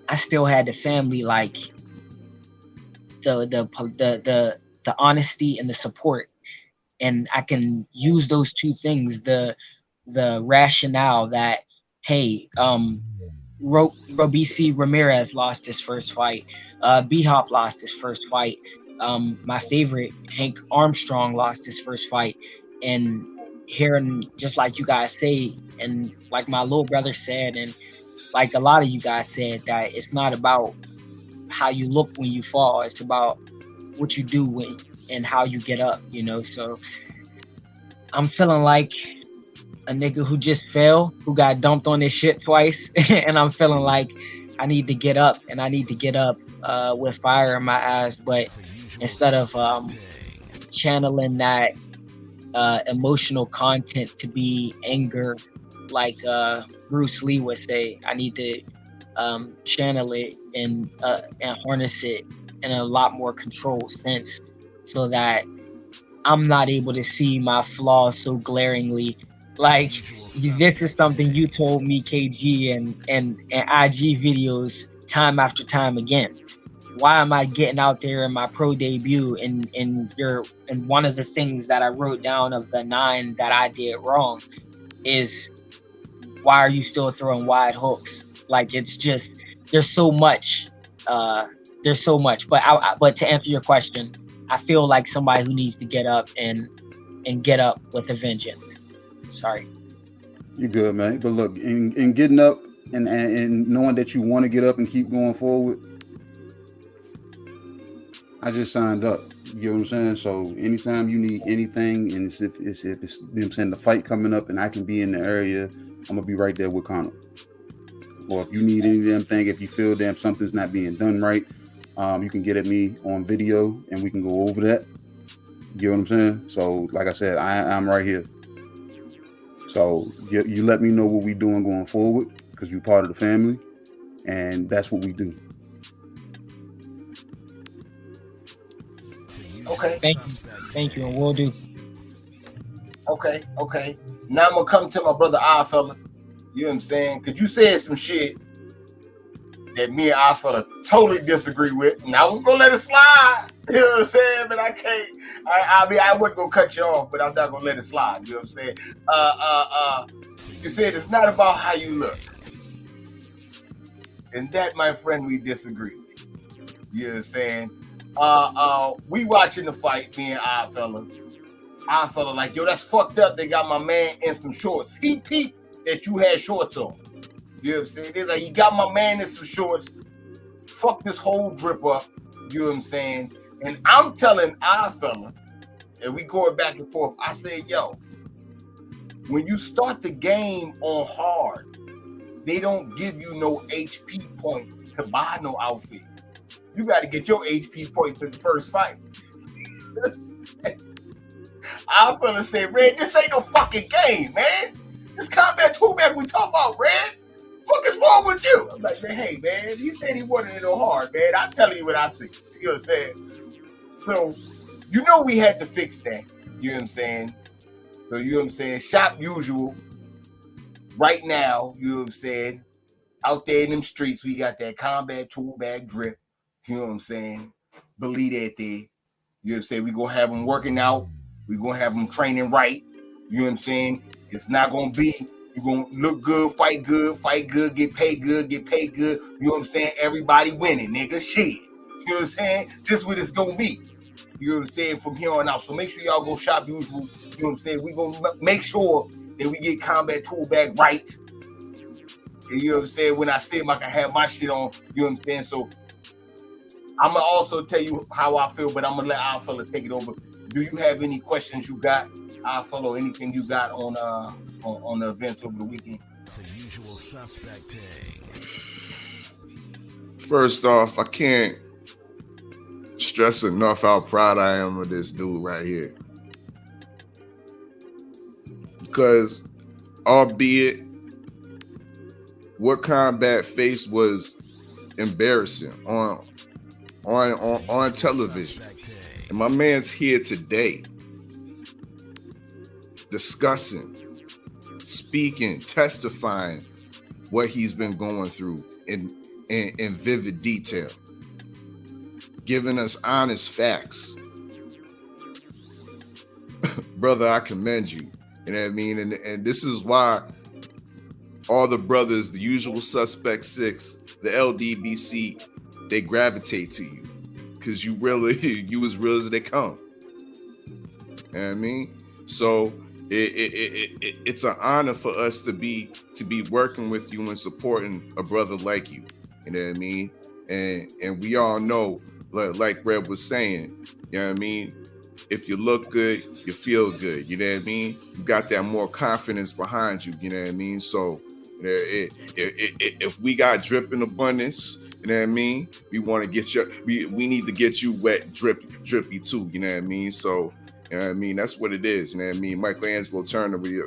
I still had the family, like the honesty and the support. And I can use those two things, the rationale that, hey, Robeisy Ramirez lost his first fight. B-Hop lost his first fight. My favorite, Hank Armstrong, lost his first fight. And hearing, just like you guys say, and like my little brother said, and like a lot of you guys said, that it's not about how you look when you fall. It's about what you do when and how you get up, you know? So I'm feeling like a nigga who just fell, who got dumped on his shit twice. And I'm feeling like I need to get up, and I need to get up with fire in my eyes. But instead of channeling that emotional content to be anger, like Bruce Lee would say, I need to channel it and harness it in a lot more controlled sense, so that I'm not able to see my flaws so glaringly. Like, this is something you told me, KG, and IG videos time after time again. Why am I getting out there in my pro debut and one of the things that I wrote down of the 9 that I did wrong is, why are you still throwing wide hooks? Like, it's just, there's so much. But to answer your question, I feel like somebody who needs to get up and get up with a vengeance. Sorry. You good, man. But look, in getting up, and knowing that you want to get up and keep going forward, I just signed up. You know what I'm saying? So anytime you need anything, and if it's you know what I'm saying, the fight coming up and I can be in the area, I'm gonna be right there with Conor. Or if you need any damn thing, if you feel damn something's not being done right, you can get at me on video and we can go over that. You know what I'm saying? So like I said, I'm right here. So you let me know what we doing going forward, because you're part of the family, and that's what we do. Okay. Thank you, and we'll do. Okay. Now I'm gonna come to my brother I fella. You know what I'm saying? Cause you said some shit that me and I fella totally disagree with, and I was gonna let it slide. You know what I'm saying? But I can't. I mean, I wasn't gonna cut you off, but I'm not gonna let it slide. You know what I'm saying? You said it's not about how you look, and that, my friend, we disagree with. You know what I'm saying? We watching the fight, me and I fella like, yo, that's fucked up. They got my man in some shorts. He peeped that you had shorts on. You know what I'm saying? They're like, you got my man in some shorts. Fuck this whole drip up. You know what I'm saying? And I'm telling our fella, and we going back and forth. I said, yo, when you start the game on hard, they don't give you no HP points to buy no outfit. You got to get your HP points in the first fight. Our fella said, Red, this ain't no fucking game, man. This combat toolback we talk about, Red. What is wrong with you? I'm like, man, hey, man, he said he wanted it on hard, man. I'm telling you what I see. You know what I'm saying? So, you know we had to fix that. You know what I'm saying? So, you know what I'm saying? Shop usual. Right now, you know what I'm saying? Out there in them streets, we got that combat tool bag drip. You know what I'm saying? Believe that there. You know what I'm saying? We're going to have them working out. We're going to have them training right. You know what I'm saying? It's not going to be, you're going to look good, fight good, get paid good. You know what I'm saying? Everybody winning, nigga. Shit. You know what I'm saying? This is what it's going to be. You know what I'm saying? From here on out. So make sure y'all go shop usual. You know what I'm saying? We're going to make sure that we get combat tool bag right. And you know what I'm saying? When I see him, I can have my shit on. You know what I'm saying? So I'm going to also tell you how I feel, but I'm going to let our fella take it over. Do you have any questions you got, our fellow, anything you got on the events over the weekend? It's a usual suspect day. First off, I can't stress enough how proud I am of this dude right here. Because, albeit what Combat faced was embarrassing on television. And my man's here today discussing, speaking, testifying what he's been going through in vivid detail, giving us honest facts. Brother, I commend you. You know what I mean? And this is why all the brothers, the usual suspect 6, the LDBC, they gravitate to you. Because you as real as they come. You know what I mean? So it's an honor for us to be working with you and supporting a brother like you. You know what I mean? And we all know, like Red was saying, you know what I mean? If you look good, you feel good. You know what I mean? You got that more confidence behind you. You know what I mean? So if we got drip in abundance, you know what I mean? We want to get you. We need to get you wet, drippy too. You know what I mean? So, you know what I mean? That's what it is. You know what I mean? Michelangelo Turner, we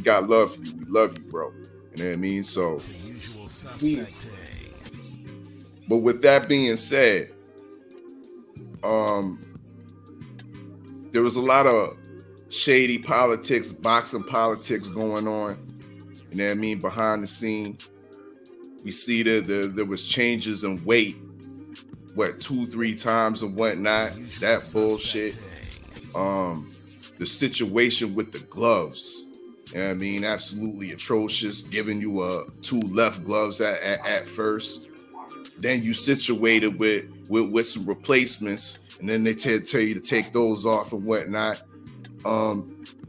got love for you. We love you, bro. You know what I mean? So, yeah. But with that being said, there was a lot of shady politics, boxing politics going on. You know what I mean? Behind the scene. We see that there was changes in weight, 2-3 times and whatnot. That bullshit. The situation with the gloves. You know what I mean? Absolutely atrocious. Giving you 2 left gloves at first. Then you situated with some replacements, and then they tell you to take those off and whatnot.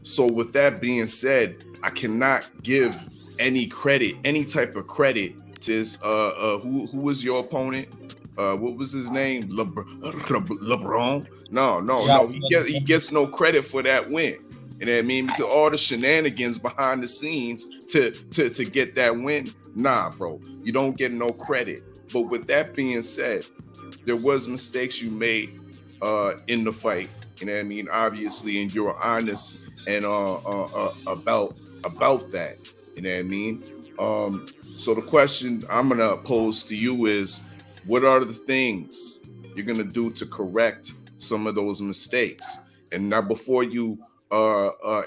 So with that being said, I cannot give any credit, any type of credit to his, who was your opponent? What was his name? LeBron? No. He gets no credit for that win. You know what I mean? Because all the shenanigans behind the scenes to get that win, nah, bro, you don't get no credit. But with that being said, there was mistakes you made in the fight. You know what I mean? Obviously, and you're honest and about that. You know what I mean? So the question I'm gonna pose to you is, what are the things you're gonna do to correct some of those mistakes? And now, before you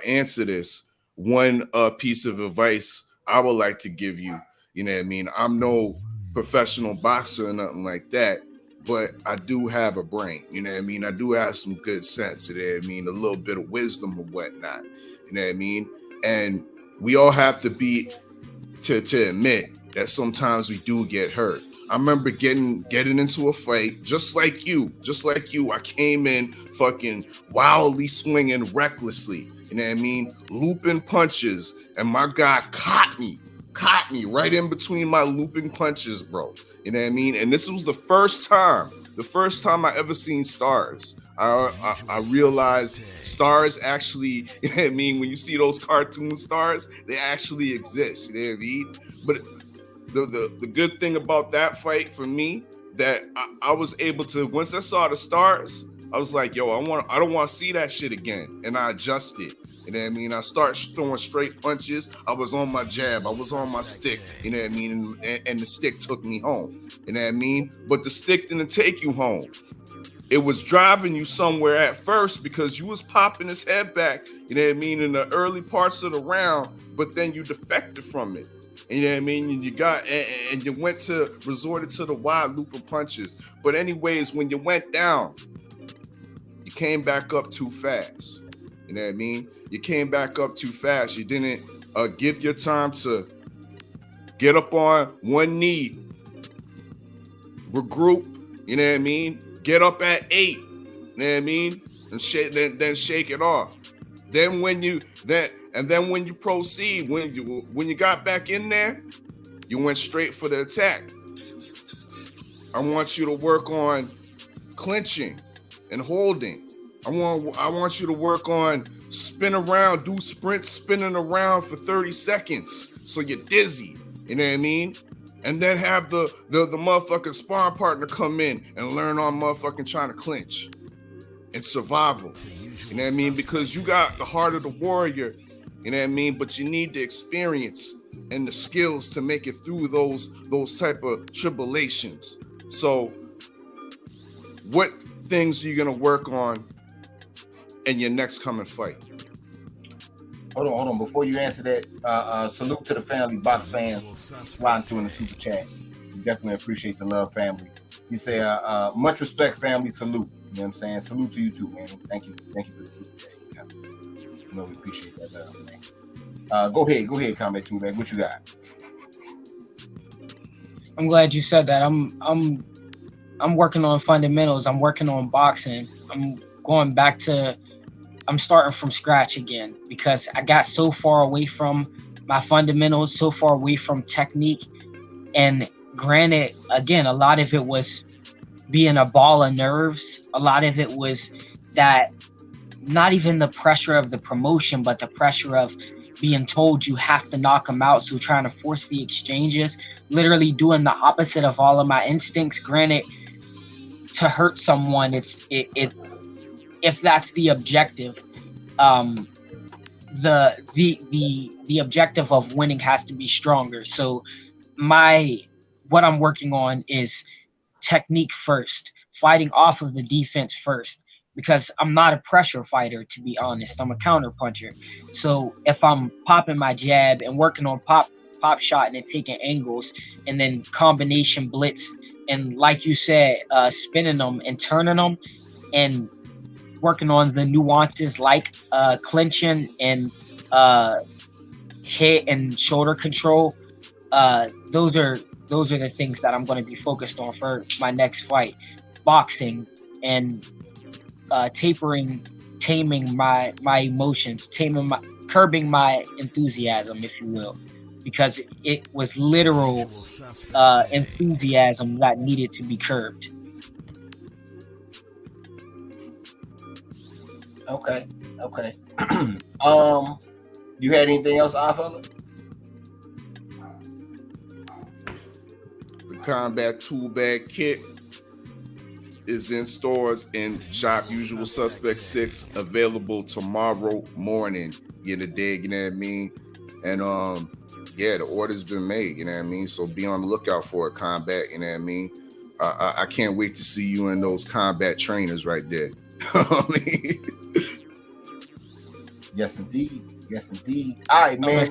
answer this, one piece of advice I would like to give you. You know what I mean? I'm no professional boxer or nothing like that, but I do have a brain. You know what I mean? I do have some good sense. You know what I mean? A little bit of wisdom or whatnot. You know what I mean? And we all have to be to admit that sometimes we do get hurt. I remember getting into a fight just like you. I came in fucking wildly swinging recklessly. You know what I mean? Looping punches, and my guy caught me right in between my looping punches, bro. You know what I mean? And this was the first time I ever seen stars. I realized stars actually, you know what I mean? When you see those cartoon stars, they actually exist. You know what I mean? But the good thing about that fight for me, that I was able to, once I saw the stars, I was like, yo, I don't want to see that shit again. And I adjusted. You know what I mean? I started throwing straight punches. I was on my jab. I was on my stick. You know what I mean? And the stick took me home. You know what I mean? But the stick didn't take you home. It was driving you somewhere at first because you was popping his head back, you know what I mean, in the early parts of the round, but then you defected from it. You know what I mean? And you resorted to the wide looping punches. But anyways, when you went down, you came back up too fast. You know what I mean? You came back up too fast. You didn't give your time to get up on one knee, regroup, you know what I mean? Get up at 8, you know what I mean? And then shake it off. Then when you proceed, when you got back in there, you went straight for the attack. I want you to work on clinching and holding. I want you to work on spin around, do sprints spinning around for 30 seconds so you're dizzy. You know what I mean? And then have the motherfucking sparring partner come in and learn on motherfucking trying to clinch and survival. You know what I mean? Because you got the heart of the warrior, you know what I mean? But you need the experience and the skills to make it through those type of tribulations. So what things are you going to work on in your next coming fight? Hold on. Before you answer that, salute to the family, box fans, sliding to in the super chat. We definitely appreciate the love, family. You say, much respect, family, salute. You know what I'm saying? Salute to you too, man. Thank you for the super chat. You know, we appreciate that love, man. Go ahead, Combat 2, man. What you got? I'm glad you said that. I'm working on fundamentals. I'm working on boxing. I'm starting from scratch again because I got so far away from my fundamentals, so far away from technique. And granted, again, a lot of it was being a ball of nerves. A lot of it was that not even the pressure of the promotion, but the pressure of being told you have to knock them out. So trying to force the exchanges, literally doing the opposite of all of my instincts. Granted, to hurt someone, if that's the objective, the objective of winning has to be stronger. So what I'm working on is technique first, fighting off of the defense first, because I'm not a pressure fighter, to be honest. I'm a counter puncher. So if I'm popping my jab and working on pop shot and then taking angles and then combination blitz and, like you said, spinning them and turning them and working on the nuances like clinching and hit and shoulder control, those are the things that I'm going to be focused on for my next fight. Boxing and taming my emotions, curbing my enthusiasm, if you will. because it was literal enthusiasm that needed to be curbed. Okay. You had anything else, fella? The Combat Tool Bag Kit is in stores in Shop Usual Suspect 6, available tomorrow morning. You know, dig, you know what I mean? And yeah, the order's been made, you know what I mean? So be on the lookout for it, Combat, you know what I mean? I can't wait to see you in those combat trainers right there. I mean, yes, indeed. All right, man.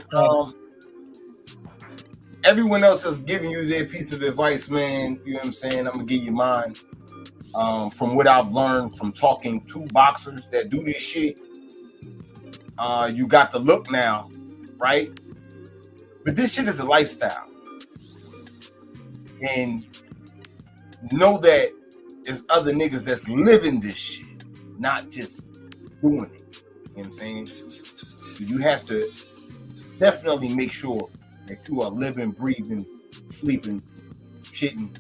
Everyone else has given you their piece of advice, man. You know what I'm saying? I'm gonna give you mine. From what I've learned from talking to boxers that do this shit, you got the look now, right? But this shit is a lifestyle. And know that there's other niggas that's living this shit, not just doing it. You know what I'm saying? So you have to definitely make sure that you are living, breathing, sleeping, shitting,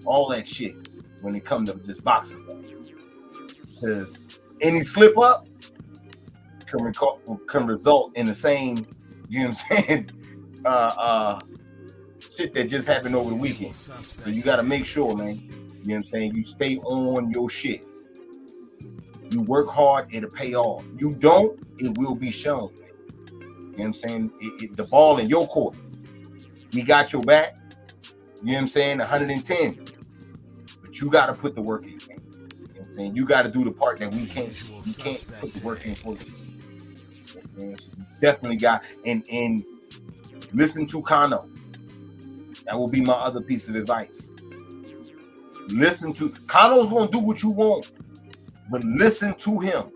all that shit when it comes to this boxing thing. Because any slip up can result in the same, you know what I'm saying, shit that just happened over the weekend. So you got to make sure, man, you know what I'm saying, you stay on your shit. You work hard, it'll pay off. You don't, it will be shown. You know what I'm saying? The ball in your court. We got your back. You know what I'm saying? 110. But you got to put the work in. You know what I'm saying? You got to do the part that we can't put the work in for you. You know, so you definitely got, and listen to Kano. That will be my other piece of advice. Listen to, Kano's going to do what you want, but listen to him.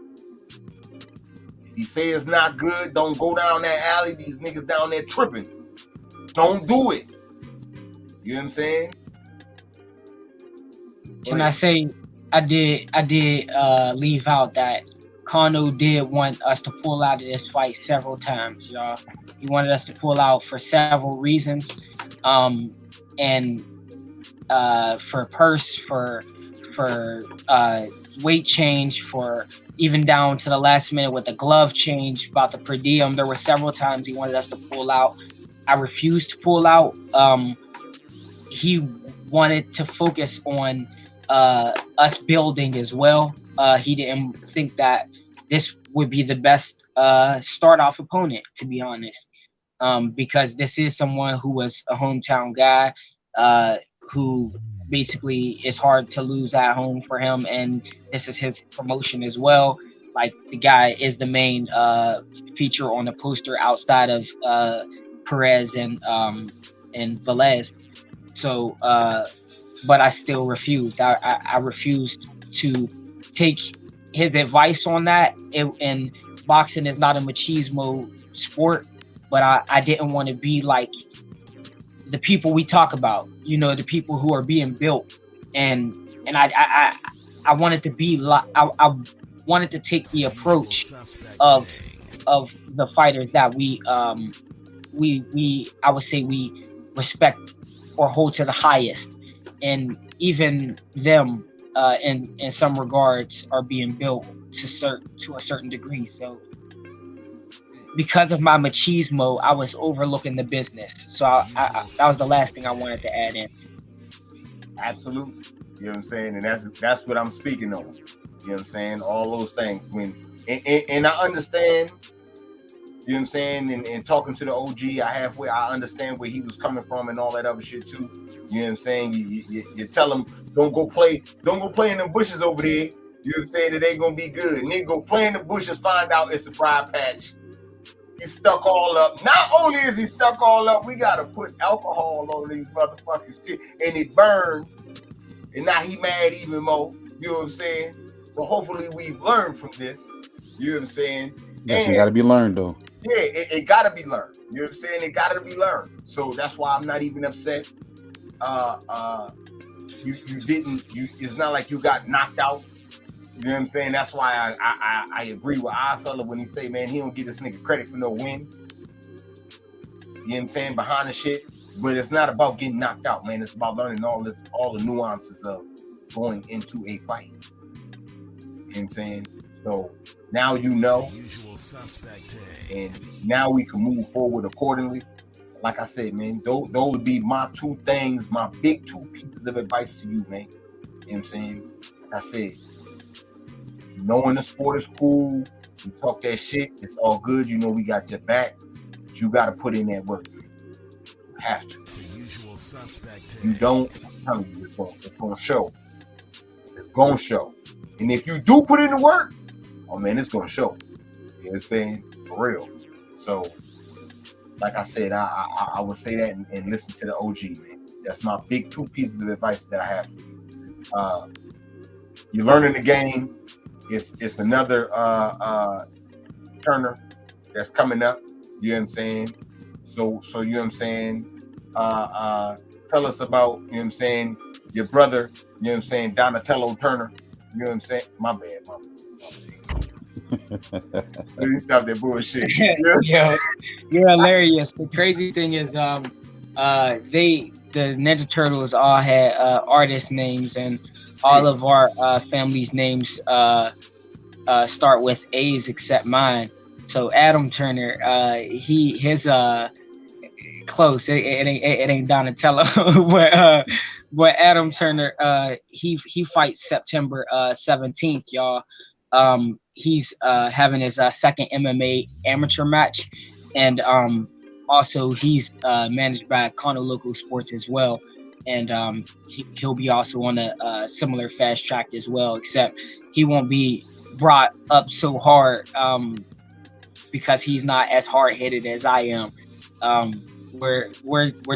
If he say it's not good, don't go down that alley. These niggas down there tripping. Don't do it. You know what I'm saying? Can I say I did leave out that Kano did want us to pull out of this fight several times, y'all. He wanted us to pull out for several reasons. And for purse, for weight change, for even down to the last minute with the glove change about the per diem. There were several times he wanted us to pull out. I refused to pull out. He wanted to focus on us building as well. He didn't think that this would be the best start-off opponent, to be honest, because this is someone who was a hometown guy, who basically is hard to lose at home for him, and this is his promotion as well. Like, the guy is the main feature on the poster outside of Perez and Velez. So, but I still refused. I refused to take his advice on that. And boxing is not a machismo sport, but I didn't want to be like the people we talk about, you know, the people who are being built. And I wanted to be like, I wanted to take the approach of the fighters that we I would say we respect or hold to the highest, and even them in some regards are being built to a certain degree. So because of my machismo, I was overlooking the business. So I that was the last thing I wanted to add in. Absolutely. You know what I'm saying? And that's what I'm speaking on. You know what I'm saying? All those things. And I understand, you know what I'm saying? And talking to the OG, I understand where he was coming from and all that other shit too. You know what I'm saying? You tell him, don't go play in them bushes over there. You know what I'm saying? It ain't gonna be good. Nigga, go play in the bushes, find out it's a briar patch. He's stuck all up. Not only is he stuck all up, we gotta put alcohol on these motherfuckers shit, and it burned. And now he mad even more. You know what I'm saying? So hopefully we've learned from this. You know what I'm saying? Yes, it gotta be learned though. Yeah, it gotta be learned. You know what I'm saying? It gotta be learned. So that's why I'm not even upset. It's not like you got knocked out. You know what I'm saying? That's why I agree with fella when he say, man, he don't give this nigga credit for no win. you know what I'm saying, behind the shit. But it's not about getting knocked out, man. It's about learning all the nuances of going into a fight. You know what I'm saying? So now you know, and now we can move forward accordingly. Like I said, man, those would be my two things, my big two pieces of advice to you, man. You know what I'm saying? Like I said, knowing the sport is cool, you talk that shit, it's all good. You know we got your back, but you got to put in that work. You have to. You don't, I'm telling you, it's going to show. It's going to show. And if you do put in the work, oh man, it's going to show. You know what I'm saying? For real. So, like I said, I would say that and listen to the OG, man. That's my big two pieces of advice that I have for you. You're learning the game. It's another Turner that's coming up. You know what I'm saying? So you know what I'm saying? Tell us about, you know what I'm saying, your brother, you know what I'm saying, Donatello Turner. You know what I'm saying? My bad. Please stop that bullshit. Yo, you're hilarious. The crazy thing is, the Ninja Turtles all had artist names, and all of our family's names start with A's except mine. So Adam Turner, his close. It ain't Donatello, but Adam Turner, he fights September 17th, y'all. He's having his second MMA amateur match, and also he's managed by Kano Local Sports as well, and he'll be also on a similar fast track as well, except he won't be brought up so hard because he's not as hard-headed as I am. We're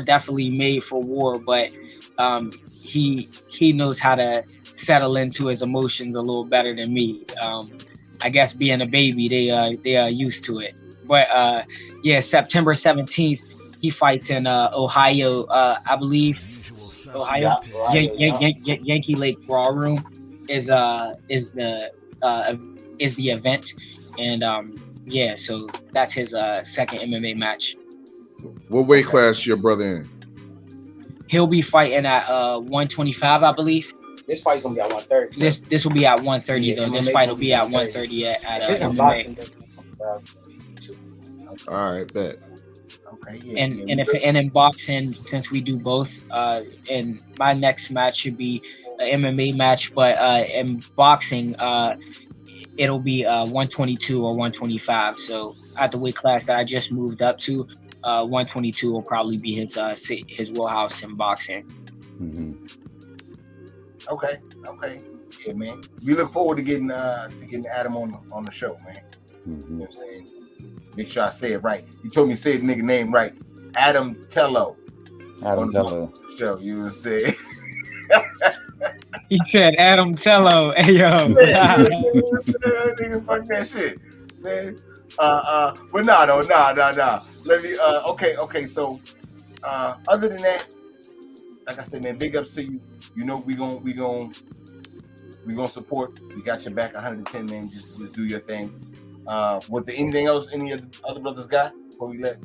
definitely made for war, but he knows how to settle into his emotions a little better than me. I guess being a baby, they are used to it. But yeah, September 17th, he fights in Ohio, I believe. Ohio, Yankee Lake Ballroom is the event, and yeah, so that's his second MMA match. What weight class your brother in? He'll be fighting at 125, I believe. This fight's gonna be at 130. This will be at 130 though. This fight will be at 130 at MMA. All right, bet. Okay, yeah. And in boxing, since we do both, and my next match should be an MMA match, but in boxing, it'll be 122 or 125. So at the weight class that I just moved up to, 122 will probably be his wheelhouse in boxing. Mm-hmm. Okay. Yeah, man. We look forward to getting Adam on the show, man. Mm-hmm. You know what I'm saying? Make sure I say it right. You told me to say the nigga name right. Adam Tello. Adam Tello. Show, you know what I'm saying? He said Adam Tello. Hey yo. Nigga, fuck that shit. Saying, but nah. Let me okay. So other than that, like I said, man, big ups to you. You know we gonna support. We got your back 110, man. Just do your thing. Was there anything else any of the other brothers got before we let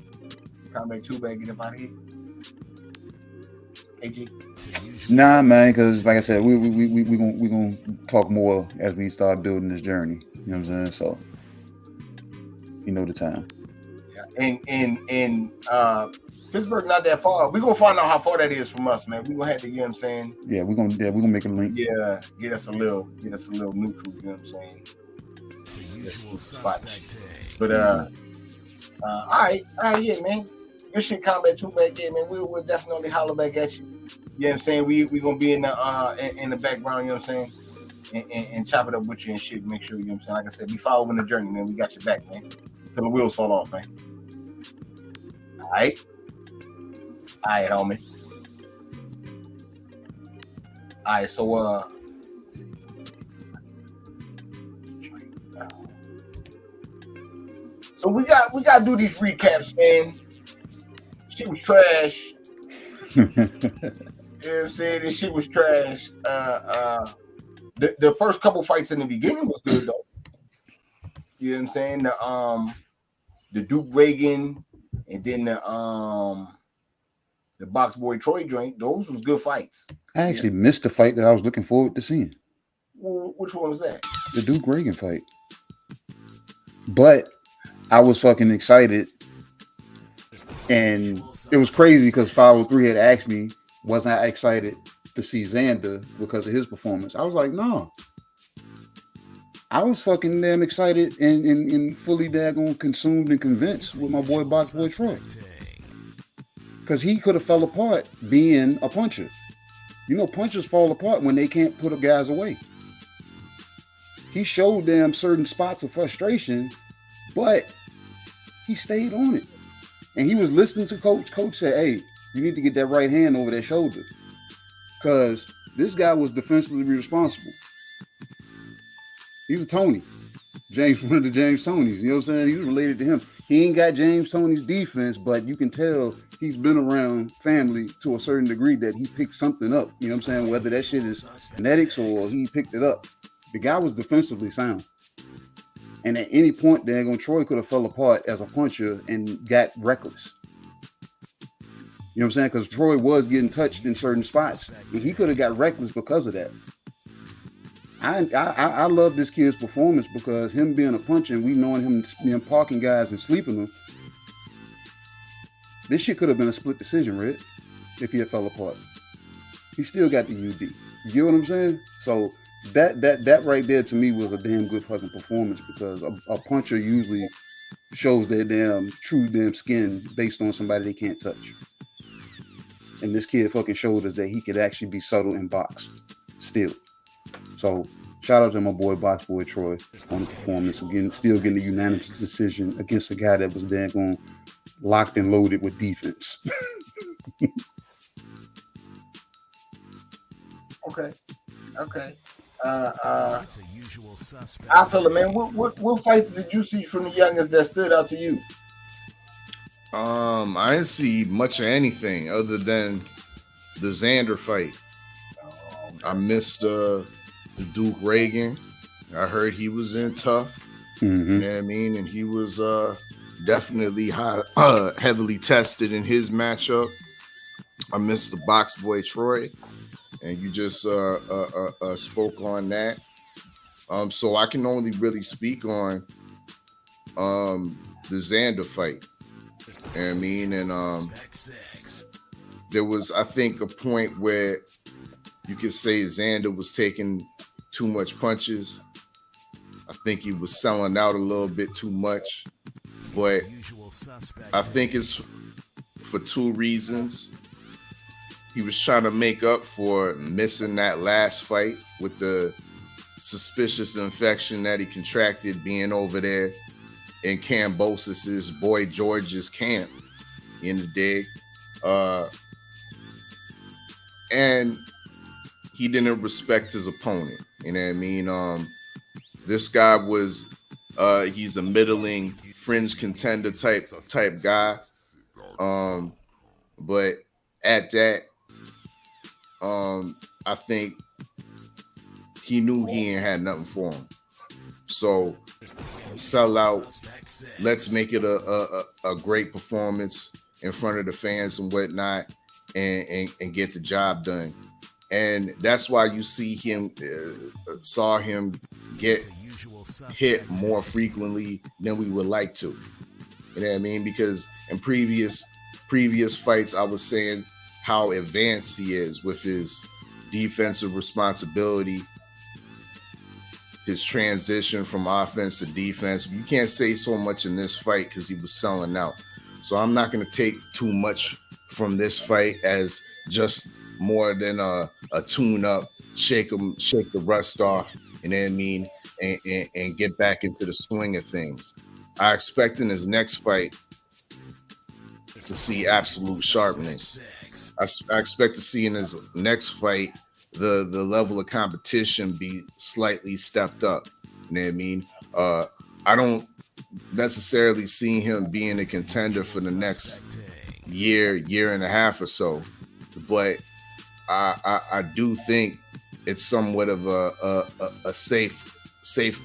Combat 2 back get up out of here? AG? Nah, man, because like I said, we gonna talk more as we start building this journey. You know what I'm saying? So you know the time. Yeah. And Pittsburgh not that far. We're gonna find out how far that is from us, man. We're gonna have to, you know what I'm saying? Yeah, we're gonna make a link. Yeah, get us a little neutral, you know what I'm saying? Spot. But all right, yeah, man. Good shit, Combat 2 back there, man. We'll definitely holler back at you. You know what I'm saying? We gonna be in the background, you know what I'm saying? And chop it up with you and shit. Make sure, you know what I'm saying? Like I said, we following the journey, man. We got your back, man. Till the wheels fall off, man. All right, homie. All right, so so we got to do these recaps, man. Shit was trash. You know what I'm saying? This shit was trash. The first couple fights in the beginning was good though. You know what I'm saying? The Duke Reagan And then the Box Boy Troy joint, those was good fights. I actually missed the fight that I was looking forward to seeing. Well, which one was that? The Duke Reagan fight. But I was fucking excited. And it was crazy because 503 had asked me, was I excited to see Xander because of his performance? I was like, no. I was fucking damn excited and fully daggone consumed and convinced with my boy Box Boy Troy. Because he could have fell apart being a puncher. You know, punchers fall apart when they can't put guys away. He showed them certain spots of frustration, but he stayed on it. And he was listening to Coach. Coach said, hey, you need to get that right hand over that shoulder. Because this guy was defensively responsible. He's a Tony. One of the James Tonys. You know what I'm saying? He's related to him. He ain't got James Toney's defense, but you can tell he's been around family to a certain degree that he picked something up. You know what I'm saying? Whether that shit is genetics or he picked it up. The guy was defensively sound. And at any point, Troy could have fell apart as a puncher and got reckless. You know what I'm saying? Because Troy was getting touched in certain spots. And he could have got reckless because of that. I love this kid's performance because him being a puncher and we knowing him being parking guys and sleeping them, this shit could have been a split decision, Red, if he had fell apart. He still got the UD. You get what I'm saying? So that right there to me was a damn good fucking performance because a puncher usually shows their true skin based on somebody they can't touch. And this kid fucking showed us that he could actually be subtle in box still. So shout out to my boy Box Boy Troy on the performance. Again, still getting the unanimous decision against a guy that was daggone locked and loaded with defense. Okay. I feel it, man. What fights did you see from the youngest that stood out to you? I didn't see much of anything other than the Xander fight. I missed the Duke Reagan. I heard he was in tough. Mm-hmm. You know what I mean? And he was definitely heavily tested in his matchup. I missed the Box Boy Troy. And you just spoke on that. So I can only really speak on the Xander fight. You know what I mean? And there was, I think, a point where you could say Xander was taking too much punches. I think he was selling out a little bit too much. But I think it's for two reasons. He was trying to make up for missing that last fight with the suspicious infection that he contracted being over there in Cambosis's boy George's camp in the dig. And he didn't respect his opponent. You know what I mean? This guy was he's a middling fringe contender type guy. But at that, I think he knew he ain't had nothing for him. So sell out. Let's make it a great performance in front of the fans and whatnot, and get the job done. And that's why you see him, saw him get hit more frequently than we would like to. You know what I mean? Because in previous fights, I was saying how advanced he is with his defensive responsibility, his transition from offense to defense. You can't say so much in this fight because he was selling out. So I'm not going to take too much from this fight as just more than a tune-up, shake the rust off, you know what I mean, and get back into the swing of things. I expect in his next fight to see absolute sharpness. I expect to see in his next fight the level of competition be slightly stepped up. You know what I mean? I don't necessarily see him being a contender for the next year and a half or so, but I do think it's somewhat of a safe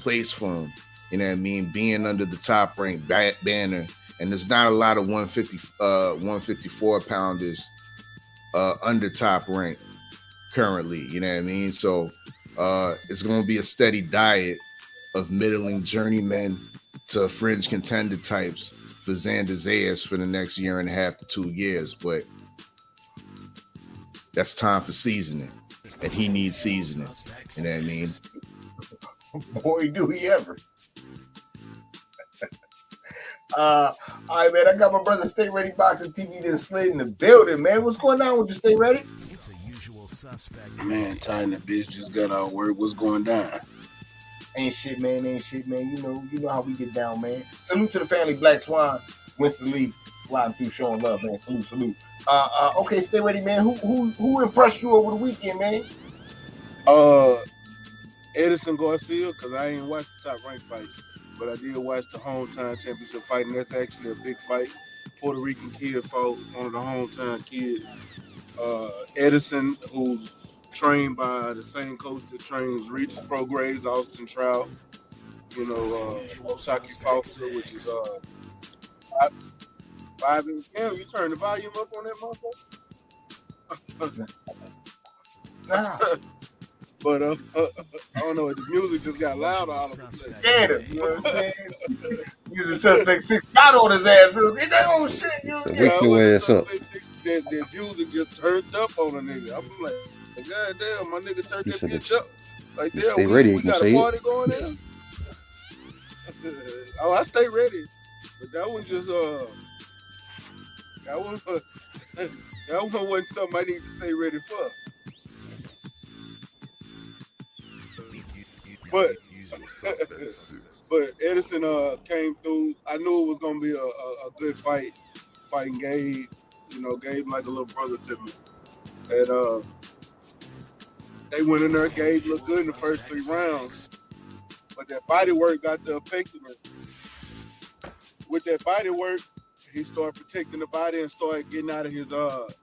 place for him. You know what I mean? Being under the top ranked banner and there's not a lot of 154 pounders under Top Rank currently. You know what I mean? So it's going to be a steady diet of middling journeymen to fringe contender types for Xander Zayas for the next 1.5 to 2 years. But that's time for seasoning, and he needs seasoning. You know what I mean? Boy, do he ever. All right, man. I got my brother Stay Ready Boxing TV that slid in the building, man. What's going on with you, Stay Ready? It's a usual suspect. Man, Ty and the bitch just got out of work. What's going down? Ain't shit, man. You know how we get down, man. Salute to the family, Black Swan, Winston Lee, flying through, showing love, man. Salute. Okay, Stay Ready, man. Who impressed you over the weekend, man? Edison Garcia, because I ain't watched the Top Rank fights, but I did watch the hometown championship fight, and that's actually a big fight. Puerto Rican kid fought one of the hometown kids. Edison, who's trained by the same coach that trains Regis Prograis, Austin Trout, Osaki Foster, which is 5 and 10. You turn the volume up on that motherfucker? Nah. But I don't know, the music just got louder all of a sudden. Scared him, you know what I'm saying? He's a suspect 6 got on his ass, bro. Get that old shit, So wake your ass up. That music just turned up on a nigga. I'm like, God damn, my nigga turned that bitch up. Like, damn, Stay ready, we you got can a say party going in. Oh, I stay ready. But that one just, that one wasn't something I need to stay ready for. But Edison came through. I knew it was gonna be a good fight. Fighting Gabe, Gabe like a little brother to me. And they went in there. Gabe looked good in the first 3 rounds, but that body work got the effectiveness. With that body work, he started protecting the body and started getting out of his element.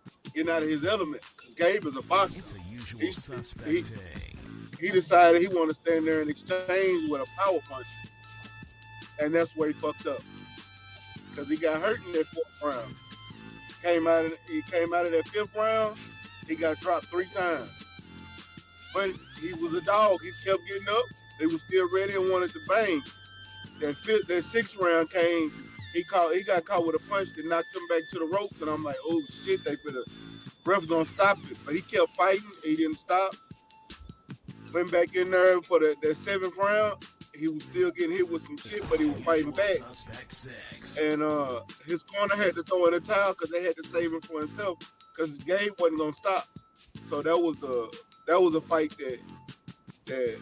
Because Gabe is a boxer. He decided he wanted to stand there and exchange with a power punch. And that's where he fucked up. Because he got hurt in that 4th round. He came out of that 5th round, he got dropped 3 times. But he was a dog. He kept getting up. They were still ready and wanted to bang. That 6th round came, he got caught with a punch that knocked him back to the ropes. And I'm like, oh shit, ref gonna stop it. But he kept fighting. He didn't stop. Went back in there for that 7th round. He was still getting hit with some shit, but he was fighting back. And his corner had to throw in a towel because they had to save him for himself because Gabe wasn't gonna stop. So that was a fight that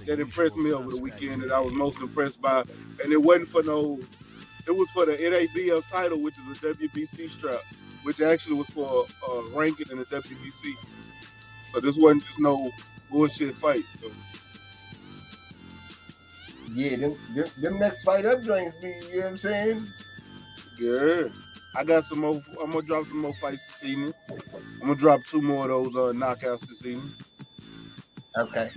impressed me over the weekend, that I was most impressed by. And it wasn't for it was for the NABF title, which is a WBC strap, which actually was for ranking in the WBC. So this wasn't just no bullshit fight. So yeah, them next fight up joints be, you know what I'm saying? Yeah. I got some more. I'm gonna drop some more fights this evening. I'm gonna drop 2 more of those knockouts this evening. Okay.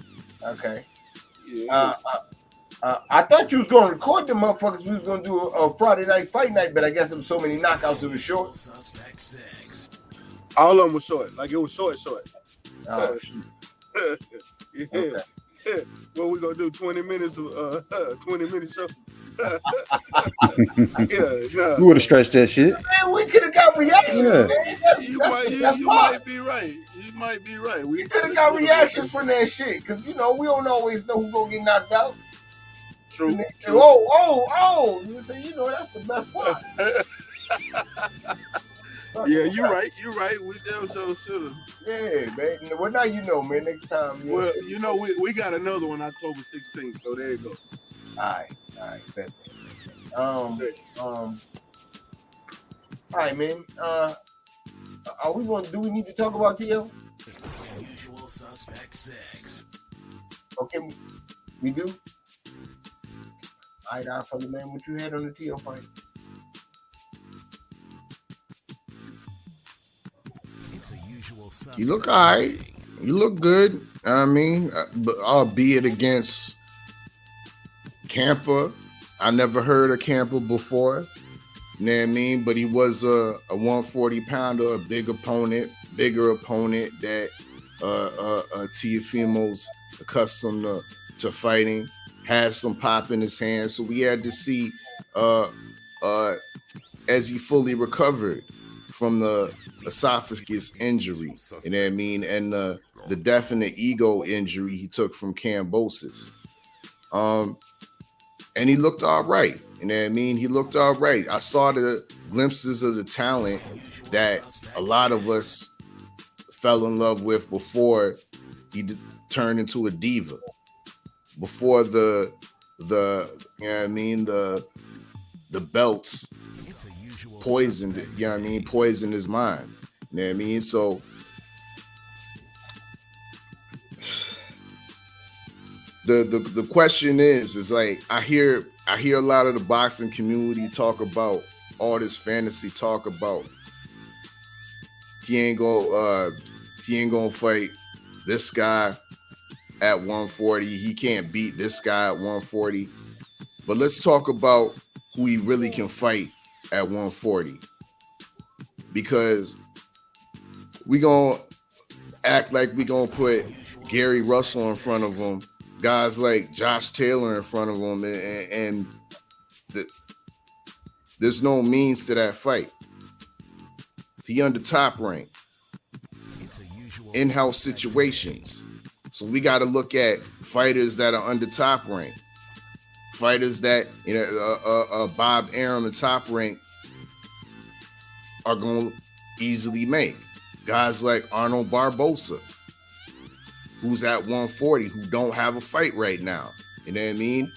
Yeah. I thought you was gonna record them motherfuckers. We was gonna do a Friday night fight night, but I guess there was so many knockouts it was short. All of them were short. Like it was short. Oh, yeah. Okay. What we gonna do? 20 minutes of 20 minutes show. You would have stretched that shit. Man, we could have got reactions. Yeah. Man. You might be right. You might be right. We could have got reactions from that shit because we don't always know who's gonna get knocked out. True. Oh! You say, that's the best part. Yeah, you're right. We damn sure should have. Yeah, man. Well, now you know, man. Next time. Well, we got another one October 16th, so there you go. All right. Bet. All right, man. Do we need to talk about TL? Usual suspect 6. Okay, we do. All right, I follow, man. What you had on the TL fight? It's a usual suspect. You look all right. You look good. I mean, but albeit against Camper, I never heard of Camper before. You know what I mean? But he was a 140 pounder, a bigger opponent that Teofimo's accustomed to fighting, has some pop in his hand. So we had to see as he fully recovered from the esophagus injury, you know what I mean, and the definite ego injury he took from Cambosis. And he looked all right. You know what I mean? He looked all right. I saw the glimpses of the talent that a lot of us fell in love with before he turned into a diva. Before the you know what I mean, the belts poisoned it, you know what I mean? Poisoned his mind. You know what I mean? So the question is like I hear a lot of the boxing community talk about all this fantasy talk about he ain't gonna fight this guy at 140. He can't beat this guy at 140. But let's talk about who he really can fight at 140. Because we gonna act like we gonna put Gary Russell in front of him, guys like Josh Taylor in front of him, and there's no means to that fight. He under top rank. In-house situations. So we got to look at fighters that are under top rank. Fighters that, you know, Bob Arum and top rank are going to easily make. Guys like Arnold Barbosa, who's at 140, who don't have a fight right now. You know what I mean?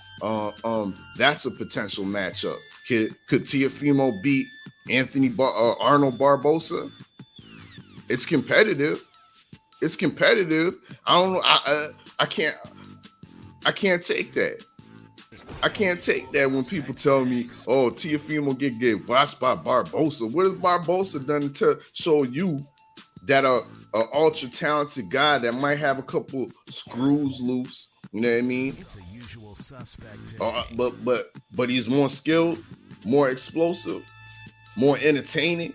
That's a potential matchup. Could Teofimo beat Arnold Barbosa? It's competitive. It's competitive. I don't know. I can't take that. I can't take that when people tell me, "Oh, Teofimo get watched by Barbosa." What has Barbosa done to show you that a ultra talented guy that might have a couple screws loose? You know what I mean? It's a usual suspect. But he's more skilled, more explosive, more entertaining.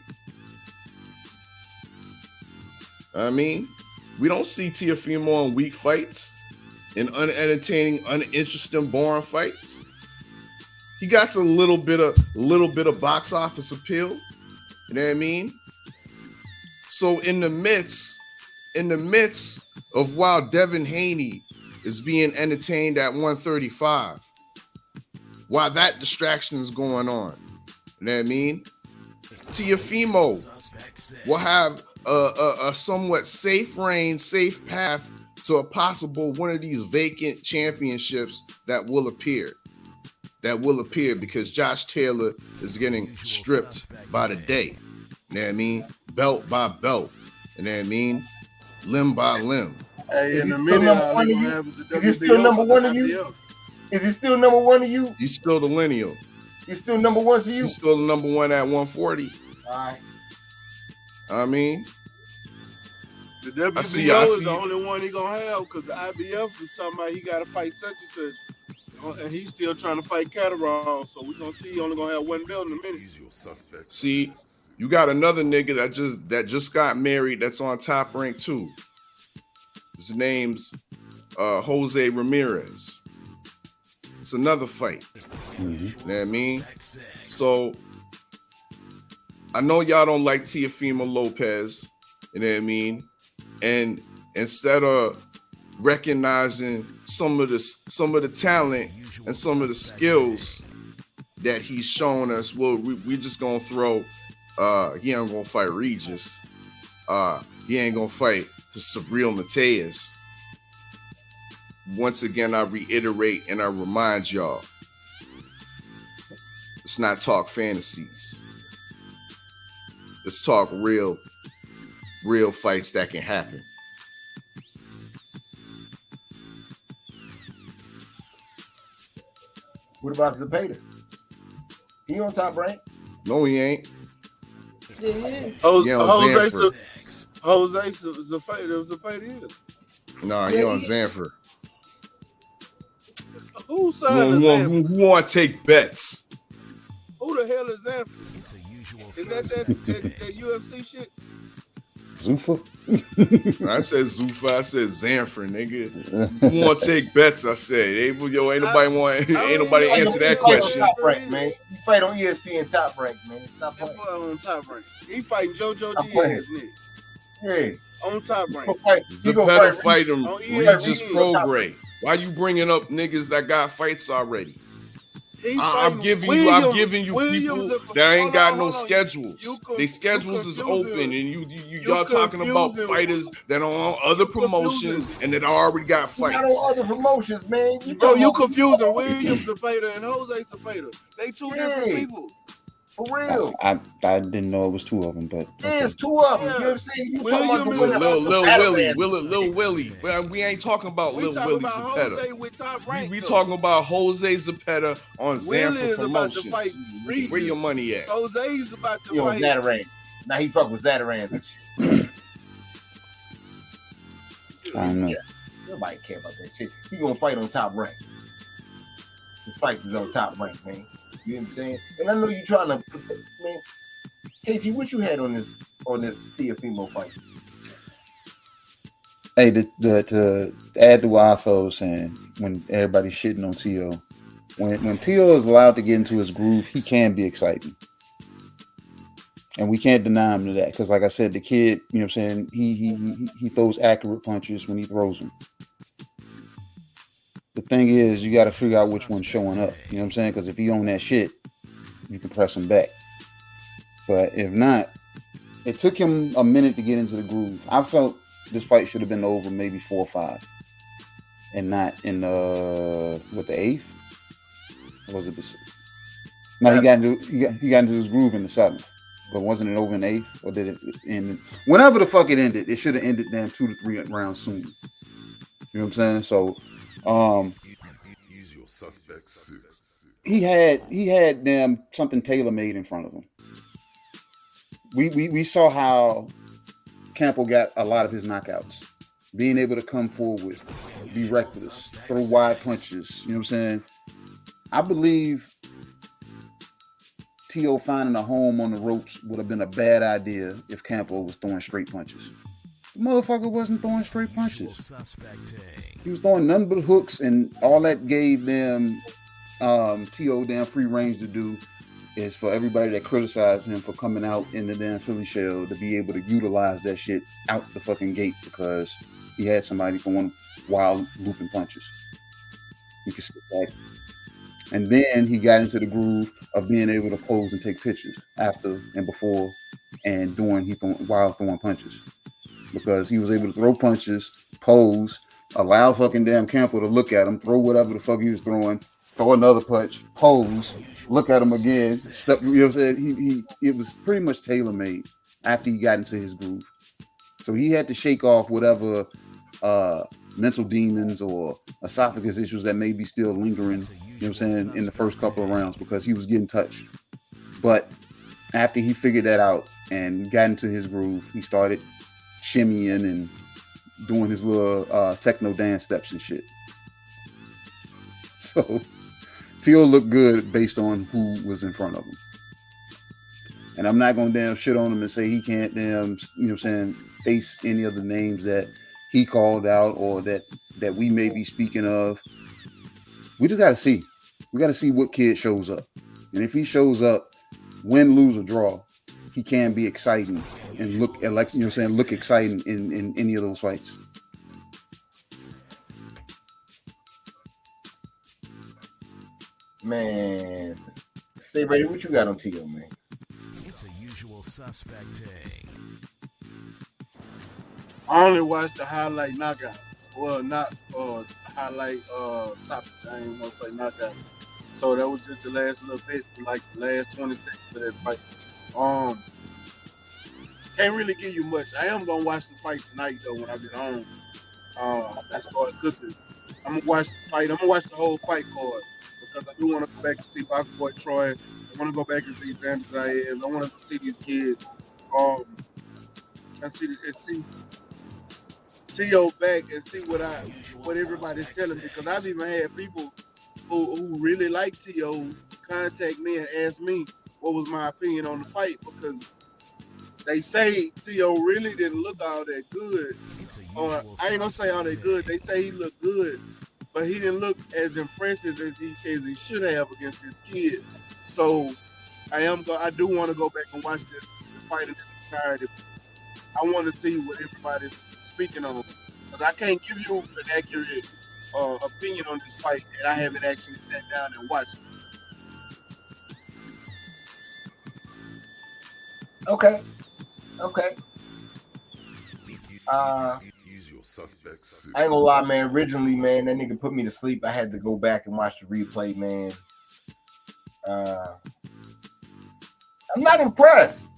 I mean, we don't see Teofimo in weak fights, in unentertaining, uninteresting, boring fights. He got a little bit of box office appeal. You know what I mean? So in the midst of while Devin Haney is being entertained at 135, while that distraction is going on, you know what I mean? Teofimo will have a somewhat safe reign, safe path to a possible one of these vacant championships that will appear. Because Josh Taylor is getting stripped by the day. You know what I mean? Belt by belt. You know what I mean? Limb by limb. Hey, in a minute, is he still number one to you? Is he still number one to you? He's still the lineal. He's still number one to you? He's still the number one at 140. All right. I mean, the WBO is the only one he gonna have because the IBF is talking about he got to fight such and such, and he's still trying to fight Catterall. So we're gonna see he only gonna have one belt in a minute. See, you got another nigga that just got married that's on Top Rank too. His name's Jose Ramirez. It's another fight. You know what I mean? So I know y'all don't like Teofimo Lopez, you know what I mean? And instead of recognizing some of the talent and some of the skills that he's shown us, well, we just gonna throw he ain't gonna fight Regis. He ain't gonna fight the Sabril Mateus. Once again, I reiterate and I remind y'all, let's not talk fantasies. Let's talk real fights that can happen. What about Zepeda? He on Top Rank? No, he ain't. Yeah, he is. Jose Zepeda is. No, he on Zanfer. Who's son is Zanford? Who want to take bets? Who the hell is Zanford? Is that UFC shit? Zuffa? I said Zuffa. I said Zanford, nigga. Who want to take bets? I said, hey, yo, ain't nobody answer that question. Top Rank, man. You fight on ESPN Top Rank, man. Stop playing. On Top Rank. He fighting JoJo Stop Diaz, nigga. Hey, on Top Rank. The better fight him. Regis Prograis. Why you bringing up niggas that got fights already? I'm giving you people that ain't got no schedules. Their schedules is open, and y'all talking about fighters that are on other promotions and that already got fights. Not on other promotions, man. You confusing Williams Zepeda and Jose Zepeda. They two different people. For real. I didn't know it was two of them, but there's two of them. You know what I'm saying? You talking about Lil Willie. But we ain't talking about Lil Willie Zepeda. We talking about Jose Zepeda on Zanford Promotions. Where your money at? Jose's about to fight. Zataran. Now he fuck with Zataran. I don't know. Nobody care about that shit. He gonna fight on Top Rank. His fights is on Top Rank, man. You know what I'm saying? And I know you're trying to, man. KG, what you had on this Teofimo fight? Hey, to add to what I was saying, when everybody's shitting on Tio, when Tio is allowed to get into his groove, he can be exciting. And we can't deny him to that. Because like I said, the kid, you know what I'm saying, he throws accurate punches when he throws them. The thing is, you got to figure out which one's showing up. You know what I'm saying? Because if he own that shit, you can press him back. But if not, it took him a minute to get into the groove. I felt this fight should have been over maybe 4 or 5, and not in the 8th. Or was it the 6th? No, he got into his groove in the 7th. But wasn't it over in the 8th, or did it end? Whenever the fuck it ended, it should have ended damn 2 to 3 rounds soon. You know what I'm saying? So. He had them something tailor-made in front of him. We saw how Campo got a lot of his knockouts, being able to come forward, be reckless, throw wide punches. You know what I'm saying? I believe T.O. finding a home on the ropes would have been a bad idea if Campo was throwing straight punches. The motherfucker wasn't throwing straight punches. He was throwing nothing but hooks, and all that gave them T.O. damn free range to do is for everybody that criticized him for coming out in the damn Philly shell to be able to utilize that shit out the fucking gate because he had somebody throwing wild looping punches. He could sit back. And then he got into the groove of being able to pose and take pictures after and before and during while throwing punches. Because he was able to throw punches, pose, allow fucking damn Campo to look at him, throw whatever the fuck he was throwing, throw another punch, pose, look at him again, step. You know what I'm saying? It was pretty much tailor-made after he got into his groove. So he had to shake off whatever mental demons or esophagus issues that may be still lingering, you know what I'm saying, in the first couple of rounds because he was getting touched. But after he figured that out and got into his groove, he started shimmying and doing his little techno dance steps and shit. So Tio looked good based on who was in front of him. And I'm not gonna damn shit on him and say he can't damn, you know what I'm saying, face any of the names that he called out or that we may be speaking of. We just gotta see. We gotta see what kid shows up. And if he shows up, win, lose, or draw, he can be exciting and look like, you know what I'm saying, look exciting in any of those fights. Man, stay ready. What you got on Tio, man? It's a usual suspect thing. I only watched the highlight knockout. Well, not highlight stoppage. I ain't gonna say knockout. So that was just the last little bit, like the last 20 seconds of that fight. Can't really give you much. I am gonna watch the fight tonight though when I get home. I start cooking. I'm gonna watch the fight. I'm gonna watch the whole fight card because I do want to go back and see Box Boy Troy. I want to go back and see Xander Zayas. I want to see these kids. And see Tio back and see what everybody's telling me because I've even had people who really like T.O. contact me and ask me what was my opinion on the fight, because they say T.O. really didn't look all that good. Or I ain't gonna say all that good. They say he looked good, but he didn't look as impressive as he should have against this kid. So I do want to go back and watch the fight in its entirety. I want to see what everybody's speaking on, because I can't give you an accurate opinion on this fight, and I haven't actually sat down and watched it. Okay. Usual suspects. I ain't gonna lie, man. Originally, man, that nigga put me to sleep. I had to go back and watch the replay, man. I'm not impressed.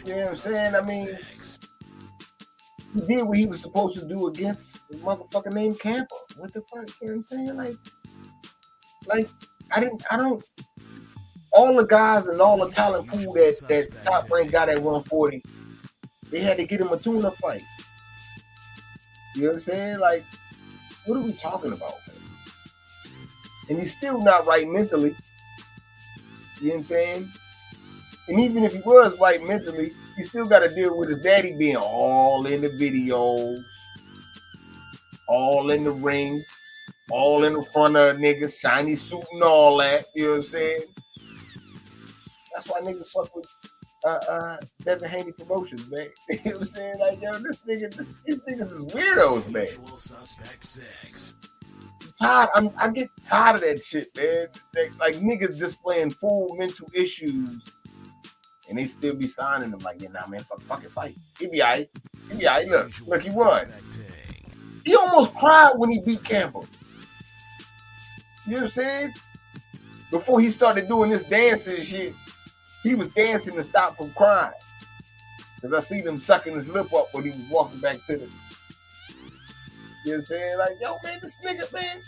You know what I'm saying? I mean, he did what he was supposed to do against a motherfucker named Camper. What the fuck? You know what I'm saying? Like, I don't. All the guys and all the talent pool that Top Rank got at 140, they had to get him a tune-up fight. You know what I'm saying? Like, what are we talking about, man? And he's still not right mentally. You know what I'm saying? And even if he was right mentally, he still got to deal with his daddy being all in the videos, all in the ring, all in the front of niggas, shiny suit and all that. You know what I'm saying? That's why niggas fuck with Devin Haney Promotions, man. You know what I'm saying? Like, yo, these niggas is weirdos, man. I get tired of that shit, man. Like niggas displaying full mental issues, and they still be signing them. Like, yeah, nah, man, fucking fight. He be alright. Look, he won. He almost cried when he beat Campbell. You know what I'm saying? Before he started doing this dancing shit, he was dancing to stop from crying. Because I seen him sucking his lip up when he was walking back to the... You know what I'm saying? Like, yo, man, this nigga, man,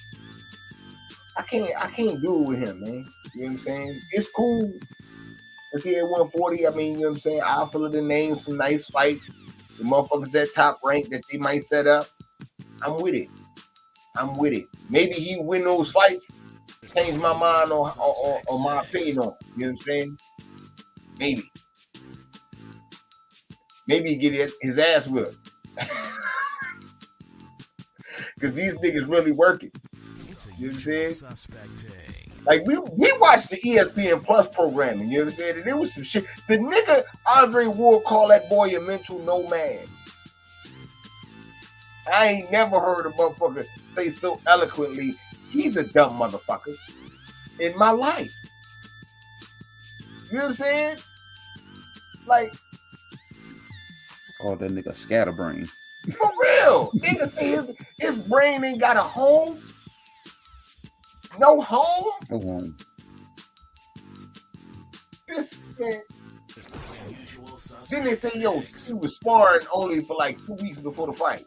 I can't do it with him, man. You know what I'm saying? It's cool. If he at 140, I mean, you know what I'm saying? I'll fill the names, some nice fights. The motherfuckers at Top Rank that they might set up. I'm with it. Maybe he win those fights, change my mind on my opinion on him. You know what I'm saying? Maybe he get his ass whipped. Because these niggas really working. You know what I'm saying? Like, we watched the ESPN Plus programming, you know what I'm saying? And there was some shit. The nigga Andre Ward called that boy a mental nomad. I ain't never heard a motherfucker say so eloquently, he's a dumb motherfucker in my life. You know what I'm saying? Like, call that nigga scatterbrain. For real. Nigga say his brain ain't got a home. No home? No home. This man. Then they say, yo, he was sparring only for like 2 weeks before the fight.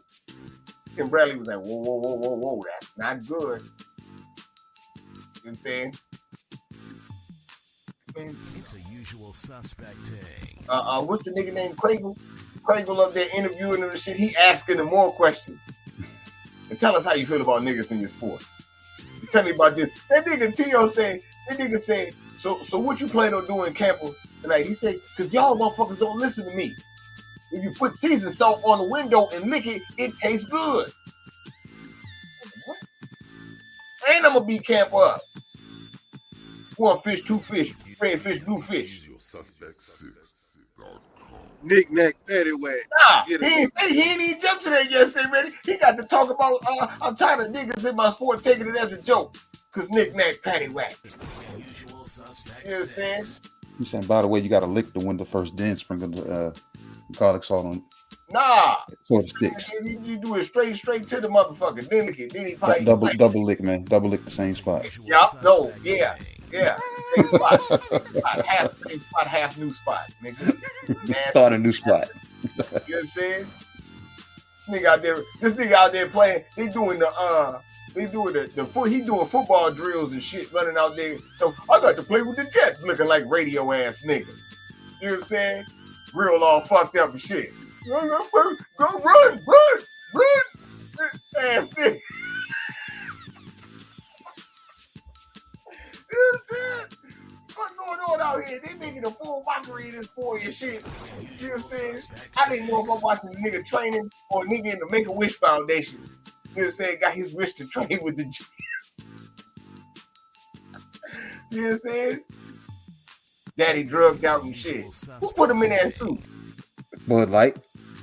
And Bradley was like, whoa, that's not good. You understand? Man. It's a usual suspect thing. What's the nigga named Craigle? Craigle up there interviewing him and shit. He asking him more questions. And tell us how you feel about niggas in your sport. And tell me about this. That nigga T.O. said, so what you plan on doing, Camper, tonight? He said, because y'all motherfuckers don't listen to me. If you put seasoned salt on the window and lick it, it tastes good. What? And I'm going to beat Camper up. 1 fish, 2 fish, red fish, blue fish. Knick-knack, paddywhack. Nah, he ain't even jumped to that yesterday, man. He got to talk about, I'm tired of niggas in my sport taking it as a joke. Because knick-knack, paddywhack. You know what I'm saying? You saying, by the way, you got to lick the window first, then sprinkle the garlic salt on it. Nah. So it sticks. You do it straight to the motherfucker. Then lick it. Then he fight. Double lick, man. Double lick the same spot. Yup. No. Yeah. Same spot. Half same spot, half new spot, nigga. Start a new spot. You know what I'm saying? This nigga out there playing. He doing he doing football drills and shit, running out there. So I got to play with the Jets, looking like radio ass nigga. You know what I'm saying? Real all fucked up and shit. Go run, ass nigga. What's going on out here? They making a full mockery of this boy and shit. You know what I'm saying? I didn't know if I'm watching a nigga training or a nigga in the Make-A-Wish Foundation. You know what I'm saying? Got his wish to train with the G's. You know what I'm saying? Daddy drugged out and shit. Who put him in that suit? Bud Light.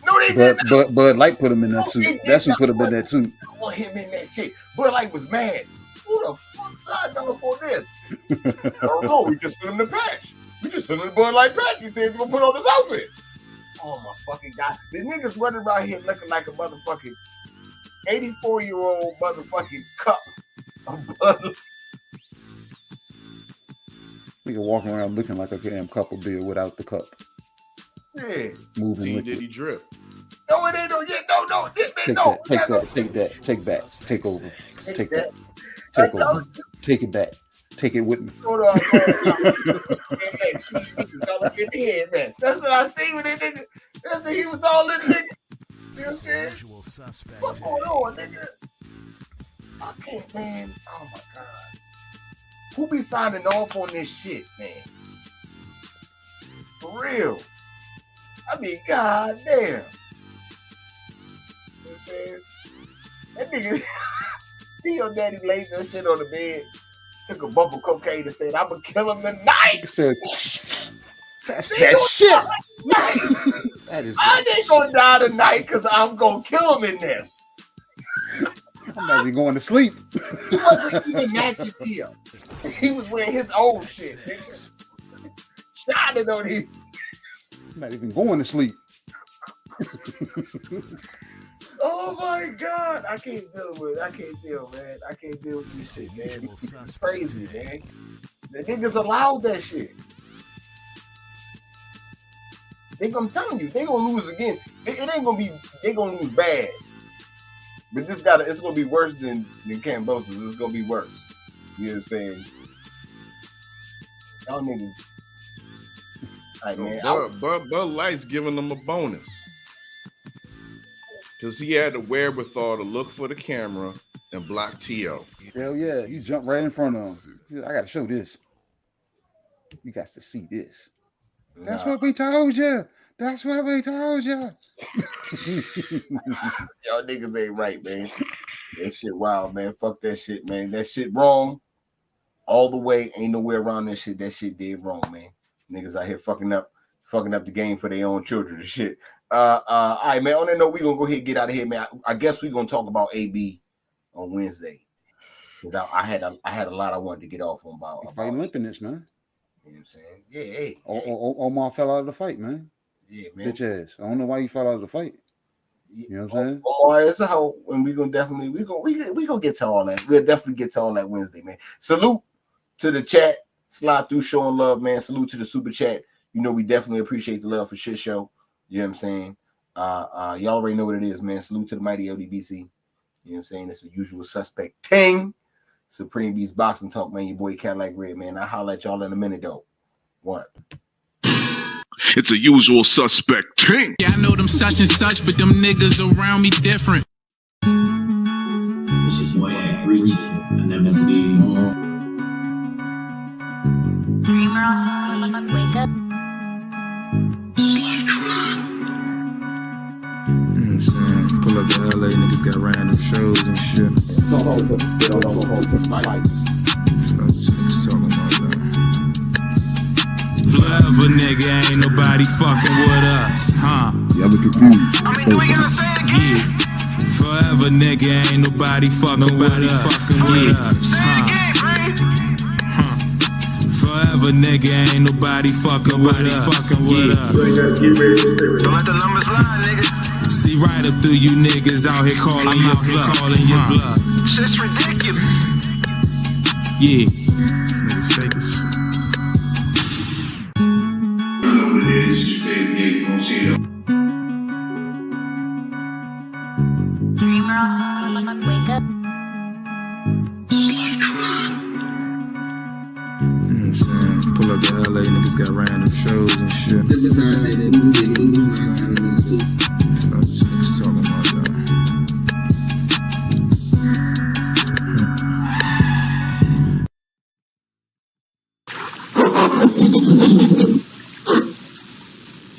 No, they didn't. Bud Light put him in that suit. That's who put him in that suit. I want him in that shit. Bud Light was mad. Who the fuck signed up for this? I don't know. We just sent him the patch. We just sent him the Bud Light patch. He said he's gonna put on this outfit. Oh my fucking god. The niggas running around here looking like a motherfucking 84-year-old motherfucking cup of Bud Light. Nigga walking around looking like a damn cup of beer without the cup. Yeah. Moving Did he drip? No, it ain't no yet. No. Take back. Take over. Take that. Take over. Take it back. Take it with me. Hold on. That's what I see when they nigga. That's what he was all in nigga. You know what I'm saying? What's going on, nigga? I can't, man. Oh my god. Who be signing off on this shit, man? For real. I mean, god damn. You know what I'm saying? That nigga, see your daddy laid that shit on the bed, took a bump of cocaine and said, I'm gonna kill him tonight. He said, that's that shit. That is I ain't gonna die tonight because I'm gonna kill him in this. I'm not even going to sleep. He wasn't even matching Tio. He was wearing his old shit, nigga. Shining on his. I'm not even going to sleep. Oh my god, I can't deal, man. I can't deal with this shit, man. It's crazy, man. The niggas allowed that shit. I'm telling you, they gonna lose again. It ain't gonna be, they gonna lose bad. But it's gonna be worse than Cambosos. It's gonna be worse. You know what I'm saying? Y'all niggas. Like, man, Bud Light's giving them a bonus. Because he had the wherewithal to look for the camera and block T.O. Hell yeah, he jumped right in front of him. He said, I gotta show this. You got to see this. That's what we told you. That's what we told you. Y'all niggas ain't right, man. That shit wild, man. Fuck that shit, man. That shit wrong. All the way. Ain't nowhere around that shit. That shit did wrong, man. Niggas out here fucking up the game for their own children and shit. All right, man. On that note, we gonna go ahead and get out of here, man. I guess we gonna talk about AB on Wednesday. Because I had a lot I wanted to get off on about. Fight limping this, man. You know what I'm saying? Yeah, hey. Omar fell out of the fight, man. Yeah, man. Bitch ass. I don't know why he fell out of the fight. You know what I'm saying? Omar is a hoe, and we gonna get to all that. We'll definitely get to all that Wednesday, man. Salute to the chat. Slide through showing love, man. Salute to the super chat. You know we definitely appreciate the love for shit show. You know what I'm saying? Y'all already know what it is, man. Salute to the mighty LDBC. You know what I'm saying? It's the usual suspect ting. Supreme Beast Boxing Talk, man. Your boy Cadillac Red, man. I'll holler at y'all in a minute, though. What? It's a usual suspect ting. Yeah, I know them such and such, but them niggas around me different. It's your boy at Reach. I never see you more. Wake up. Pull up to LA, niggas got random shows and shit. Forever, nigga, ain't nobody fucking with us, huh? Yeah, I'm confused. Yeah. Forever, nigga, ain't nobody fucking with us, huh? Forever, nigga, ain't nobody fucking with us, yeah. Don't let the numbers lie, nigga. See right up through you niggas out here calling your bluff. Shit's ridiculous. Yeah. Niggas fake as shit. I know what it is. You stay here, you won't see it. Wake up. Pull up to LA, niggas got random shows and shit.